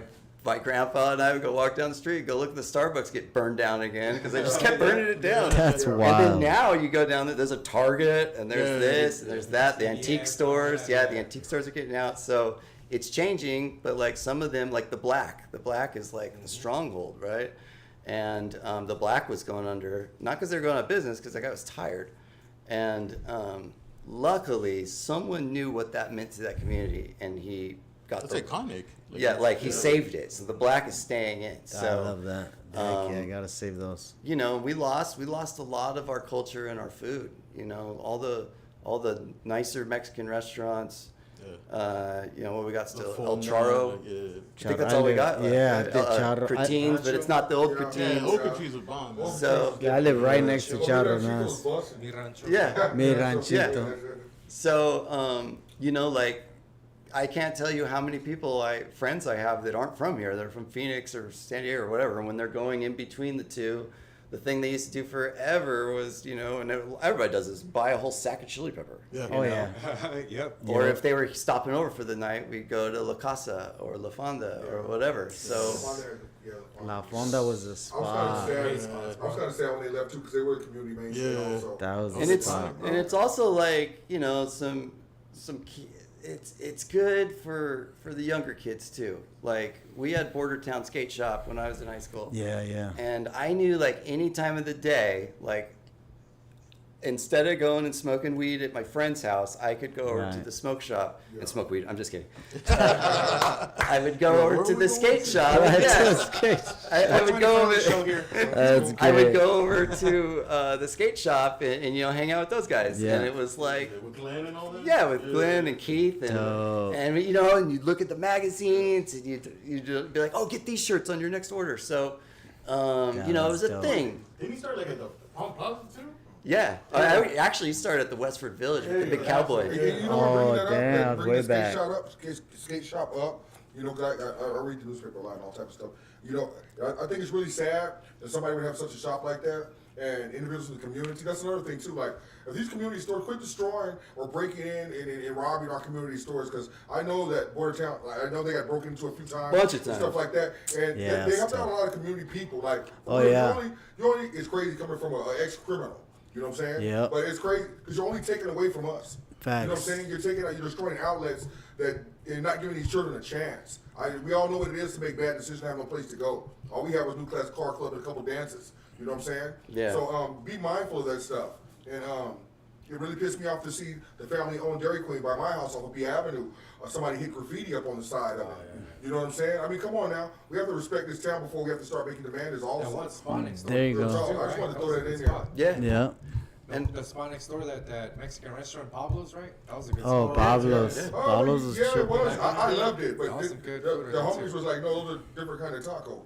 grandpa and I would go walk down the street, go look at the Starbucks get burned down again because they just kept burning it down. That's And wild. then now you go down there, there's a Target, and there's Yeah. this, and there's that, the antique Yeah, stores. yeah, Yeah, yeah. the antique stores are getting out. So it's changing, but like some of them, like the Black is like the stronghold, right? And the Black was going under, not because they're going out of business, because that guy was tired. And luckily, someone knew what that meant to that community, and he got that's the, iconic. yeah, like he saved it. So the Black is staying in. I So love that. Heck yeah, I gotta save those. you know, we lost a lot of our culture and our food. You know, all the nicer Mexican restaurants. You know what we got The still? full El name, Charro. like, yeah. I think that's all we got. Yeah, the Charro. Cretins, but it's not the old Yeah. Yeah, Cretins. Oak Trees are bomb. Man. So Yeah, I live right next to Over Charro, there, man. Chico's busting. Mi rancho. yeah. Mi ranchito. So you know, like I can't tell you how many friends I have that aren't from here. They're from Phoenix or San Diego or whatever. And when they're going in between the two, the thing they used to do forever was, you know, and everybody does this, buy a whole sack of chili pepper. Yeah. Oh know? yeah. Yep. Or Yeah. if they were stopping over for the night, we'd go to La Casa or La Fonda or whatever. So La Fonda was a I was spot. kind of sad. I was kind of sad when they left too because they were the community mainstay Yeah. also. That was a and it's spot. and it's also like, you know, some key, it's good for the younger kids too. Like we had Bordertown Skate Shop when I was in high school. Yeah, yeah. And I knew like any time of the day, like instead of going and smoking weed at my friend's house, I could go over to Right. the smoke shop and smoke weed. I'm just kidding. I would go over to the skate shop. Right, Yeah. okay. I would go over. Show here. That's I would great. go over to the skate shop and hang out with those guys. Yeah. And it was like, With Glenn and all that? yeah, with Glenn and Keith and Dope. and you'd look at the magazines and you'd be like, oh, get these shirts on your next order. So, it was a dope. thing. Didn't he start like at the Palm Plaza too? Yeah, I actually started at the Westford Village with the big cowboy. And you know Oh, what, bringing that damn, up, bringing way the skate back. shop up, skate shop up. You know, 'cause I read the newspaper a lot and all type of stuff. You know, I think it's really sad that somebody would have such a shop like that. And individuals in the community, that's another thing too. Like, if these community stores quit destroying or breaking in and robbing our community stores, because I know that Bordertown, I know they got broken into a few times, Bunch of and times. stuff like that. And Yeah, they it's have to have a tough. lot of community people. Like, Oh, yeah. you only it's crazy coming from an ex-criminal. You know what I'm saying? Yep. But it's crazy because you're only taking away from us. You know what I'm Facts. saying? You're destroying outlets that and not giving these children a chance. We all know what it is to make bad decisions and have no place to go. All we had was New Class Car Club and a couple dances. You know what I'm saying? Yeah. So be mindful of that stuff. And it really pissed me off to see the family-owned Dairy Queen by my house off of B Avenue. Somebody hit graffiti up on the side of it. You know what I'm saying? I mean, come on now. We have to respect this town before we have to start making demands also. That one spot next door. There you Real go. talk. I just wanted to throw that in there. Yeah. Yeah. And- The spot next door, that Mexican restaurant, Pablo's, right? That was a good Oh, spot. Pablo's. Oh, Pablo's was yeah, it tripping. was. I loved it, but That was some good the food, homies too. was like, no, those are different kind of tacos.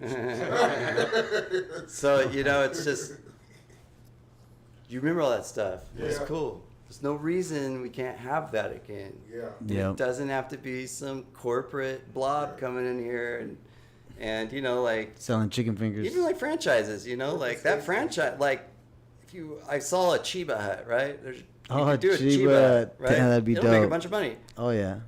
So, it's just, you remember all that stuff. It's Yeah. cool. There's no reason we can't have that again. Yeah. Yep. It doesn't have to be some corporate blob coming in here and like, Selling chicken fingers. even like franchises, like that franchise, like I saw a Chiba Hut, right? You Oh, could do a Chiba Chiba Hut, Hut. right? Damn, that'd be It'll make a dope. bunch of money. Oh yeah.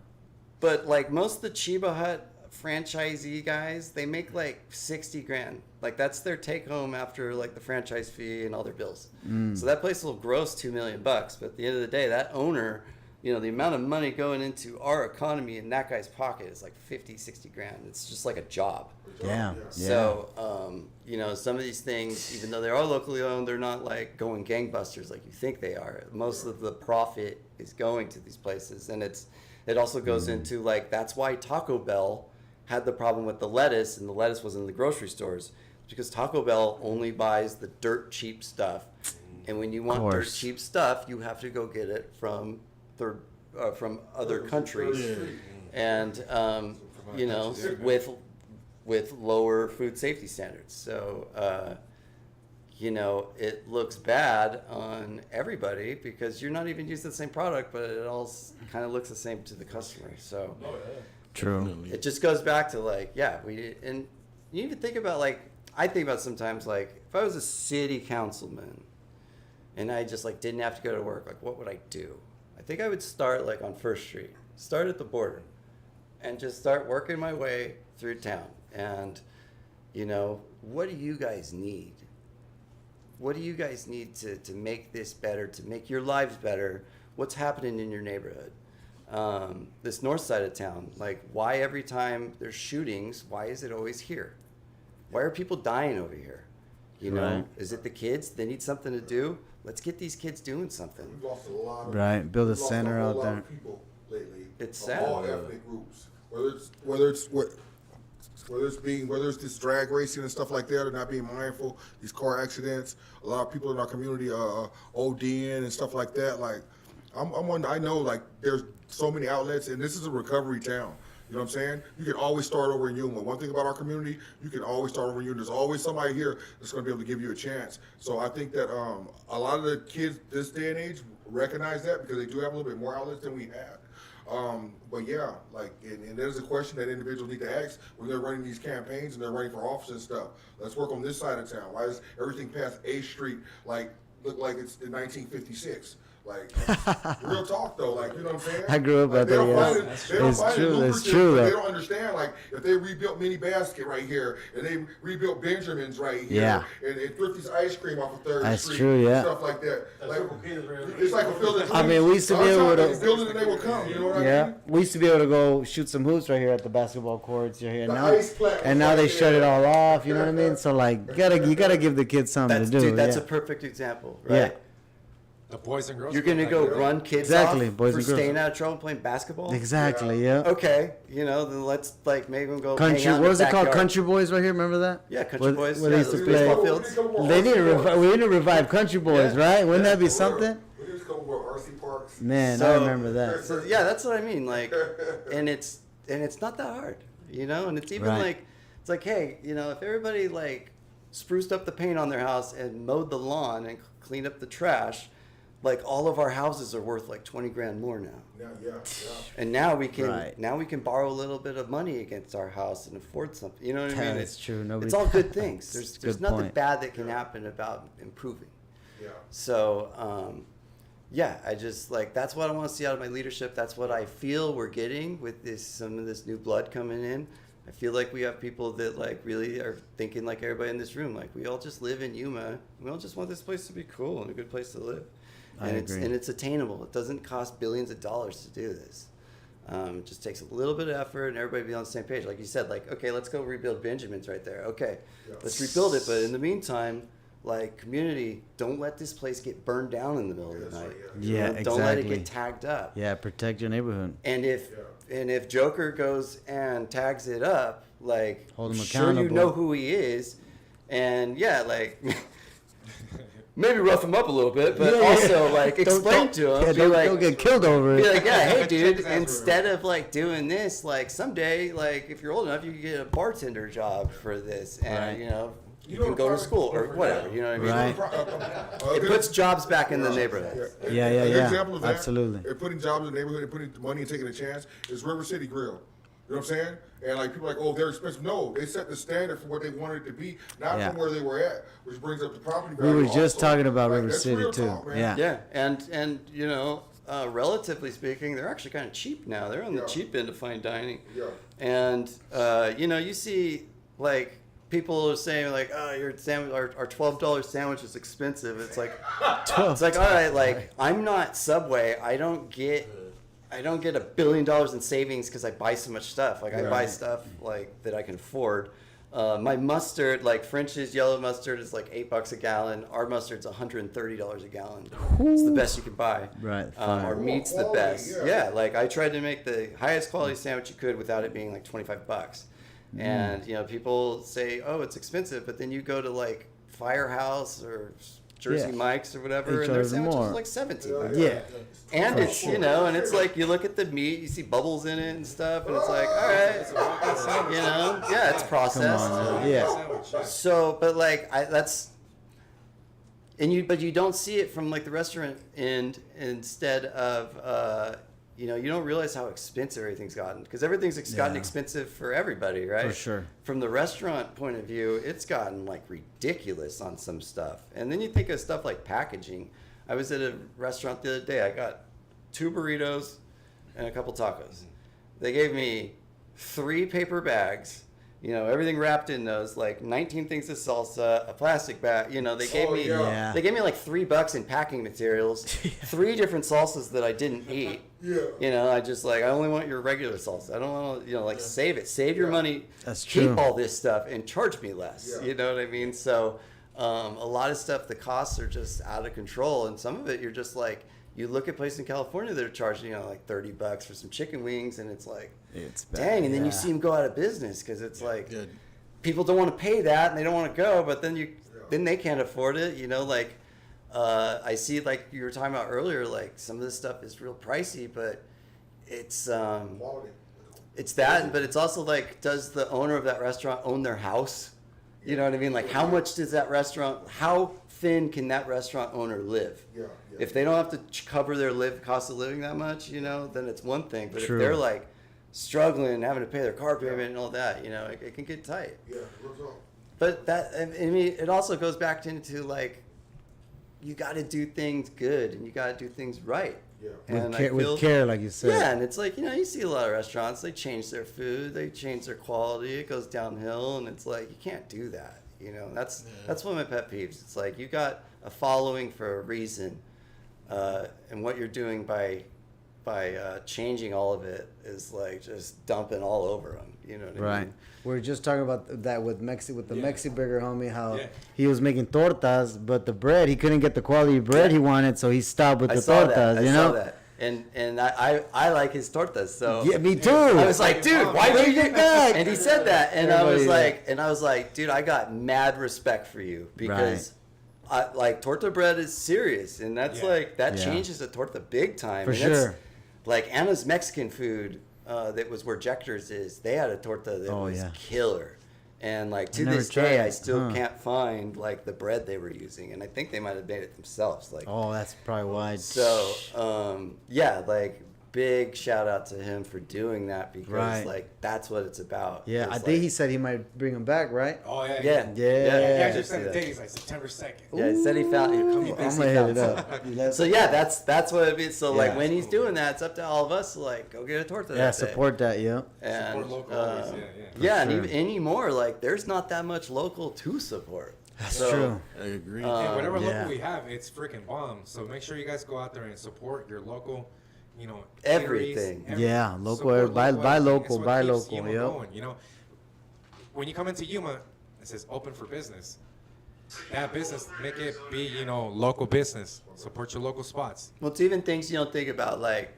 But like most of the Chiba Hut franchisee guys, they make like 60 grand. Like that's their take home after like the franchise fee and all their bills. So that place will gross $2 million. But at the end of the day, that owner, the amount of money going into our economy in that guy's pocket is like 50, 60 grand. It's just like a job. Damn. Yeah. So, some of these things, even though they are locally owned, they're not like going gangbusters like you think they are. Most of the profit is going to these places. And it also goes into like, that's why Taco Bell had the problem with the lettuce, and the lettuce was in the grocery stores. It's because Taco Bell only buys the dirt cheap stuff. And when you want dirt course. cheap stuff, you have to go get it from other countries. And, with lower food safety standards. So, it looks bad on everybody because you're not even using the same product, but it all kind of looks the same to the customer. So True. it just goes back to like, and you even think about like, I think about sometimes like, if I was a city councilman and I just like didn't have to go to work, like what would I do? I think I would start like on First Street, start at the border, and just start working my way through town. And, what do you guys need? What do you guys need to make this better, to make your lives better? What's happening in your neighborhood? This north side of town, like why every time there's shootings, why is it always here? Why are people dying over here? Right. Is it the kids? They need something to do. Let's get these kids doing something. We've lost a lot of Right, build a we've lost center whole out lot there. of people lately. It's of sad. all ethnic groups, whether it's this drag racing and stuff like that, or not being mindful, these car accidents. A lot of people in our community ODing and stuff like that. Like, I know like there's so many outlets, and this is a recovery town. You know what I'm saying? You can always start over in Yuma. One thing about our community, you can always start over in Yuma. There's always somebody here that's going to be able to give you a chance. So I think that a lot of the kids this day and age recognize that because they do have a little bit more outlets than we had. But yeah, like, and there's a question that individuals need to ask when they're running these campaigns and they're running for office and stuff. Let's work on this side of town. Why is everything past A Street look like it's in 1956? Like, real talk though, like, you know what I'm saying? I grew up Like, out they don't there, find yeah. it- they don't It's find it true, it's lucrative, true, but though. They don't understand, like, if they rebuilt Mini Basket right here, and they rebuilt Benjamin's right here, Yeah. and Thrifty's Ice Cream off of 3rd That's Street, true, yeah. stuff like that. That's Like, Circle K is right over it's like a there. field of I mean, we used to be able to- They build it and they will come, you know what I Yeah, mean? we used to be able to go shoot some hoops right here at the basketball courts. You're here The now, ice plant and now was they right shut it there. all off. You know what I mean? So like, you gotta give the kids something to do. That's yeah. a perfect example, right? The Boys and Girls You're Club, going to go like, run kids Exactly, off Boys for and Girls. staying out of trouble playing basketball? Exactly. Yeah. Okay, then let's like make them go hang Country. out in What was the it called? backyard. Country Boys right here. Remember that? Yeah, Country Boys. Where Yeah, they used to those play. baseball fields. They need to revive. We need to revive Country Boys, Yeah. right? Wouldn't that be something? We just come over RC parks. Man, I So- remember that. So yeah, that's what I mean. Like, and it's not that hard, and it's even Right. like, it's like, hey, if everybody like spruced up the paint on their house and mowed the lawn and cleaned up the trash, like all of our houses are worth like 20 grand more now. Yeah. And now we can Right. borrow a little bit of money against our house and afford something. You know what I mean? That's true. Nobody. It's all good things. That's a There's good nothing point. bad that can happen about improving. Yeah. So, yeah, I just like that's what I want to see out of my leadership. That's what I feel we're getting with some of this new blood coming in. I feel like we have people that like really are thinking like everybody in this room. Like we all just live in Yuma. We all just want this place to be cool and a good place to live. I And agree. it's attainable. It doesn't cost billions of dollars to do this. It just takes a little bit of effort and everybody be on the same page. Like you said, like, okay, let's go rebuild Benjamin's right there. Okay, Yeah. let's rebuild it. But in the meantime, like community, don't let this place get burned down in the middle of the That's night. right, Yeah, Don't let it exactly. get tagged up. Yeah, protect your neighborhood. And if Joker goes and tags it up, like Hold him sure you accountable. know who he is, and yeah, like maybe rough him up a little bit, but also like explain to him, Yeah, be don't, like, don't get killed over be it. like, yeah, hey dude, Check his ass instead of like doing this, like someday, like if you're old enough, you can get a bartender job for this, and Right. you can go to school or whatever. You know what I mean? Right. It puts jobs back in the neighborhood. Yeah, An yeah. example of that, Absolutely. and putting jobs in the neighborhood and putting money and taking a chance is River City Grill. You know what I'm saying? And like people are like, oh, they're expensive. No, they set the standard for what they wanted it to be, not Yeah. from where they were at, which brings up the property We value. were just also. talking about Like, River that's City real too. talk, man. Yeah. Yeah, and relatively speaking, they're actually kind of cheap now. They're on the Yeah. cheap end of fine dining. Yeah. And you see like people are saying like, oh, your sandwich, our $12 sandwich is expensive. It's like, all right, like I'm not Subway. I don't get $1 billion in savings because I buy so much stuff. Like I buy Right. stuff like that I can afford. My mustard, like French's yellow mustard, is like $8 a gallon. Our mustard's $130 a gallon. It's the best you can buy. Right, Our fine. meat's the Quality, best. yeah. Yeah, like I tried to make the highest quality sandwich you could without it being like $25. And people say, oh, it's expensive, but then you go to like Firehouse or Jersey Yeah. Mike's or whatever, They and their charge sandwich more. is like $17. Yeah. And For it's and it's like you look at the meat, you see bubbles in it and stuff, and it's like, all right, yeah, it's processed. Come on, yeah. So, but like but you don't see it from like the restaurant end. Instead of you don't realize how expensive everything's gotten, because everything's gotten Yeah. expensive for everybody, right? For sure. From the restaurant point of view, it's gotten like ridiculous on some stuff. And then you think of stuff like packaging. I was at a restaurant the other day. I got 2 burritos and a couple tacos. They gave me 3 paper bags, everything wrapped in those, like 19 things of salsa, a plastic bag. They gave me Yeah. they gave me like $3 in packing materials, 3 different salsas that I didn't eat. Yeah. I just I only want your regular salsa. I don't want to, save it. Save your money. That's Keep true. all this stuff and charge me less. Yeah. You know what I mean? So, a lot of stuff, the costs are just out of control. And some of it, you're just like, you look at places in California that are charging, like $30 for some chicken wings. And it's like, It's bad. dang. And then you yeah. see them go out of business because it's like, Good. people don't want to pay that and they don't want to go, but then then they can't afford it. I see, like you were talking about earlier, like some of this stuff is real pricey, but it's Quality. it's that, but it's also like, does the owner of that restaurant own their house? You know what I mean? Like, how much does that restaurant, how thin can that restaurant owner live? Yeah. If they don't have to cover their cost of living that much, then it's one thing. But True. if they're like struggling and having to pay their car payment and all that, it can get tight. Yeah. Real talk. But it also goes back into like, you got to do things good and you got to do things right. Yeah. With care, like you said. Yeah, and it's like, you see a lot of restaurants, they change their food, they change their quality, it goes downhill, and it's like, you can't do that. That's one of my pet peeves. It's like, you got a following for a reason, and what you're doing by changing all of it is like just dumping all over them. You know what I Right. mean? We were just talking about that with the Yeah. Mexi Burger homie, how Yeah. he was making tortas, but the bread, he couldn't get the quality bread he wanted, so he stopped with I the saw tortas, that. I you saw know? that. And I like his tortas. So Yeah, me too. I was like, dude, why Bring did you it back? And he said that, and I Everybody- was like, dude, I got mad respect for you because, like, torta bread is serious, and that's Yeah. like that Yeah. changes a torta big time. For and that's, sure. Like Anna's Mexican food, that was where Jector's is. They had a torta that was yeah. killer. And like to never this tried day, it, I still huh. can't find like the bread they were using, and I think they might have made it themselves. Like, Oh, that's probably why. so, yeah, like big shout out to him for doing that because Right. like that's what it's about. Yeah, I It's think like- he said he might bring him back, right? Oh yeah. Yeah, Yeah. He Yeah, actually just said see the that. date. He's like September 2nd. Yeah, he said he found. He I'm thinks gonna he hit found it up. something. So yeah, that's what it means. So like Yeah. when he's doing that, it's up to all of us to like go get a torta. Yeah, that day. support that, yeah. And, Support local always, yeah, yeah, and sure. even anymore, like there's not that much local to support. That's So, true. I agree. And whatever yeah. local we have, it's freaking bomb. So make sure you guys go out there and support your local, you know, Everything. eateries, Yeah, local, support buy everything. local, It's buy what keeps local, Yuma yep. going, you know, when you come into Yuma, it says open for business. That business, make it be, you know, local business. Support your local spots. Well, it's even things you don't think about, like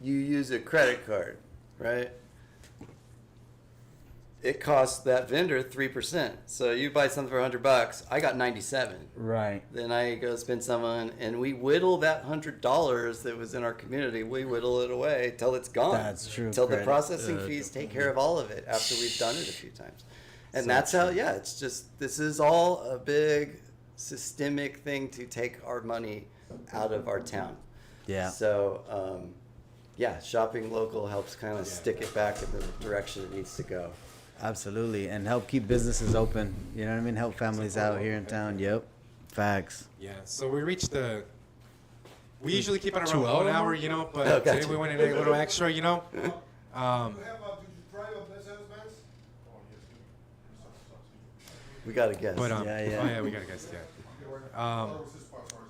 you use a credit card, right? It costs that vendor 3%. So you buy something for $100, I got 97. Right. Then I go spend someone, and we whittle that $100 that was in our community. We whittle it away till it's gone. That's true, Till the credit. processing fees take care of all of it after we've done it a few times. And that's how. Yeah, it's just this is all a big systemic thing to take our money out of our town. Yeah. So, yeah, shopping local helps kind of stick it back in the direction it needs to go. Absolutely. And help keep businesses open. You know what I mean? Help families out here in town. Yep. Facts. Yeah. So we reached the. We usually keep it around 2 1 hours? hour, you know, but Oh, today gotcha. we went in a little extra, you know. Did you try Bless House Vans? We got to guess. But Yeah, yeah. oh yeah, we gotta guess. Yeah.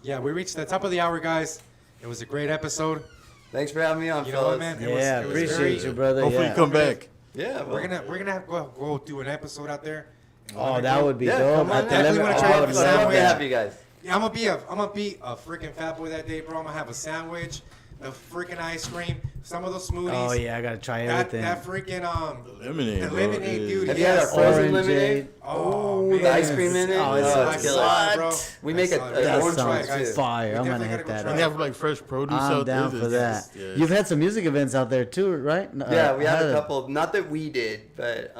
Yeah, we reached the top of the hour, guys. It was a great episode. Thanks for having me on, You know fellas. what, man? Yeah, it was appreciate very- you, brother. Hopefully yeah. you come back. Yeah, well, We're gonna have, go do an episode out there. in Oh, Lemon that Grove. would be yeah, dope. come on At the out. Definitely wanna try I out would the love Love sandwich. to that. have you guys. Yeah, I'm gonna be a freaking fat boy that day, bro. I'm gonna have a sandwich, the freaking ice cream, some of those smoothies. Oh yeah, I gotta try That everything. freaking Lemonade, the bro, lemonade, is- dude. Have you had our yes. frozen Orange lemonade? Oh, Ooh, man. The ice cream in it? Oh, it's Oh, so it's good. killer. Bro. We make That's a solid. That orange try one it, guys. too. fire. We I'm gonna definitely hit gotta that go They try up. have like fresh produce I'm out there. down for that. Yeah. You've had some music events out there too, right? Yeah, we had had a couple. Not that we did, but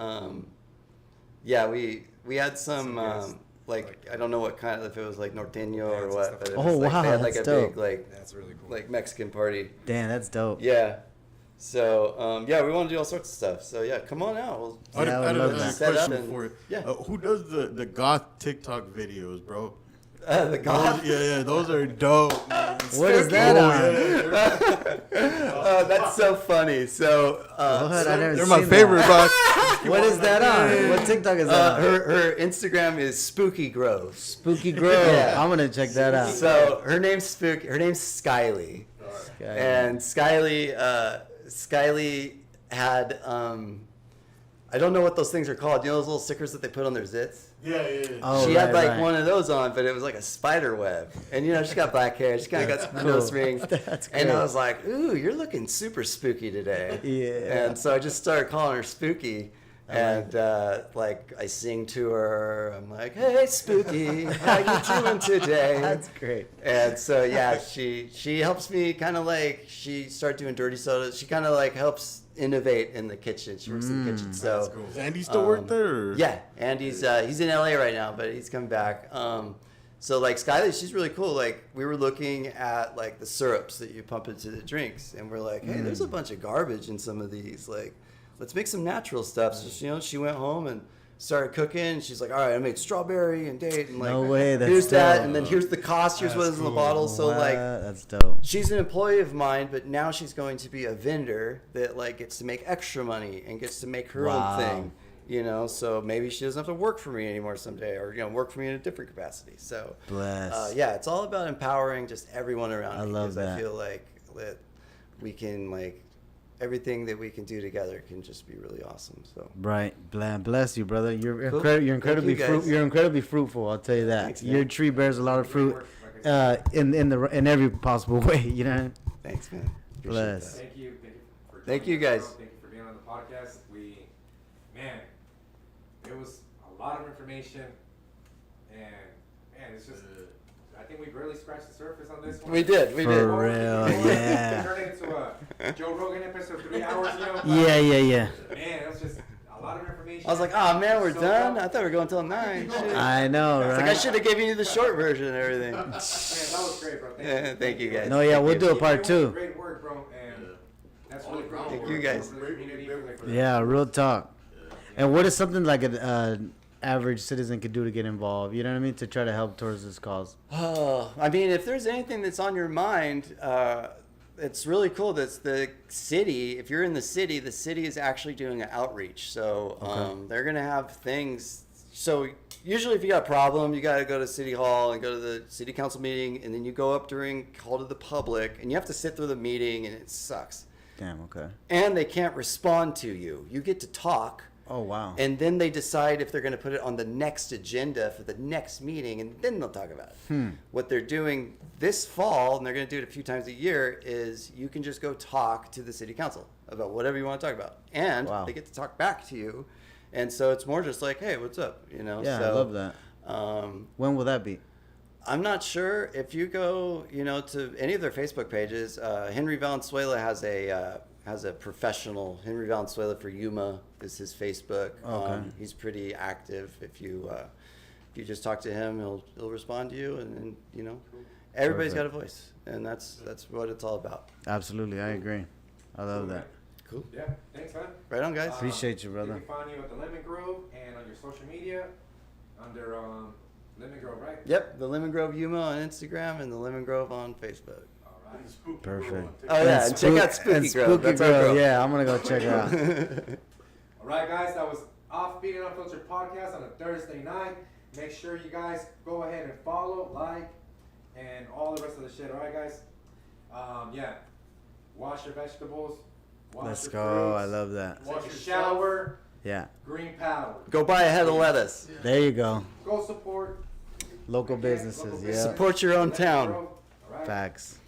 yeah, we had some guys. like I don't know what kind of if it was like norteño or Bands and what, stuff but it like was that. like, Oh, they wow, had like a that's big dope. like That's really cool. like Mexican party. Damn, that's dope. Yeah. So yeah, we want to do all sorts of stuff. So yeah, come on out. We'll I had Yeah, I I had would a love that. Set up question and- for you. yeah. Who does the goth TikTok videos, bro? the God. Those are dope. Man. What is that Oh, on? yeah. Oh, that's so funny. So What? I never They're my seen favorite that. box. What is that on? What TikTok is that on? her Instagram is Spooky Grove. Spooky Grove. Yeah. I'm gonna check that out. So her name's Spooky. Her name's Skyly. And Skyly had I don't know what those things are called. You know those little stickers that they put on their zits? Yeah. Oh, She had right, like right. one of those on, but it was like a spider web. And you know, she's got black hair. She kind of got some nose rings. That's And great. I was like, ooh, you're looking super spooky today. Yeah. And so I just started calling her Spooky. And like I sing to her. I'm like, hey, Spooky, how you doing today? That's great. And so yeah, she helps me kind of like she started doing dirty sodas. She kind of like helps innovate in the kitchen. She works in the kitchen. So That's cool. Does Andy still work there? Or? yeah, and he's in LA right now, but he's coming back. So like Skyly, she's really cool. Like we were looking at like the syrups that you pump into the drinks, and we're like, hey, there's a bunch of garbage in some of these. Like, let's make some natural stuff. So she went home and started cooking. And she's like, all right, I made strawberry and date, and like, No way, that's here's that, dope. and then here's the cost. Here's what is in the bottle. So like. That's dope. She's an employee of mine, but now she's going to be a vendor that like gets to make extra money and gets to make her Wow. own thing, you know. So maybe she doesn't have to work for me anymore someday, or work for me in a different capacity. So, Bless. yeah, it's all about empowering just everyone around I me. love 'cause that. I feel like that we can like everything that we can do together can just be really awesome. So Right. Bless you, brother. You're Cool. you're incredibly Thank you, guys. you're incredibly fruitful. I'll tell you that. Thanks, man. Your tree bears a lot of fruit, in every possible way. You know. thanks, man. Appreciate Bless. that. Thank you for Thank joining you, us, guys. bro. Thank you for being on the podcast. Man, it was a lot of information, and man, it's just. I think we barely scratched the surface on this one. We did. We For did. real, yeah. Turn it into a Joe Rogan episode, 3 hours, you know? Yeah. Man, it was just a lot of information. I was like, oh man, we're So done. dope. I thought we were going till 9. Shit. I know, It's right? like I should have given you the short version and everything. Man, that was great, bro. Yeah, thank you, guys. No, yeah, Thank we'll you. do a part You did 2. Great work, bro, and that's really cool. Thank you, guys. For the community, for the- Yeah, real talk. And what is something like an average citizen could do to get involved? You know what I mean? To try to help towards this cause. Oh, I mean, if there's anything that's on your mind, it's really cool. That's the city. If you're in the city is actually doing an outreach. So they're gonna have things. So usually, if you got a problem, you got to go to City Hall and go to the city council meeting, and then you go up during call to the public, and you have to sit through the meeting, and it sucks. Damn. Okay. And they can't respond to you. You get to talk. Oh wow. And then they decide if they're going to put it on the next agenda for the next meeting, and then they'll talk about it. What they're doing this fall, and they're going to do it a few times a year, is you can just go talk to the city council about whatever you want to talk about. And Wow. they get to talk back to you. And so it's more just like, hey, what's up? You know? Yeah, so, I love that. When will that be? I'm not sure if you go, to any of their Facebook pages. Henry Valenzuela has a professional. Henry Valenzuela for Yuma is his Facebook. Okay. He's pretty active. If you just talk to him, he'll respond to you, and everybody's got a voice, and that's what it's all about. Absolutely, I agree. I love that. Cool. Yeah, thanks, man. Right on, guys. Appreciate you, brother. You can find you at the Lemon Grove and on your social media under Lemon Grove, right? Yep, the Lemon Grove Yuma on Instagram and the Lemon Grove on Facebook. All right. Spooky Perfect. Girl on TikTok. Oh yeah, and check out Spooky Grove. That's our girl. Yeah, I'm gonna go check her out. All right, guys, that was Offbeat And Unfiltered Podcast on a Thursday night. Make sure you guys go ahead and follow, like, and all the rest of the shit. All right, guys? Yeah. Wash your vegetables. Wash Let's your go. fruits, I love that. Take a shower. Yeah. Green power. Go buy a head of lettuce. There you go. Go support Local businesses. local Yeah. businesses. Support your own town. All right. Facts.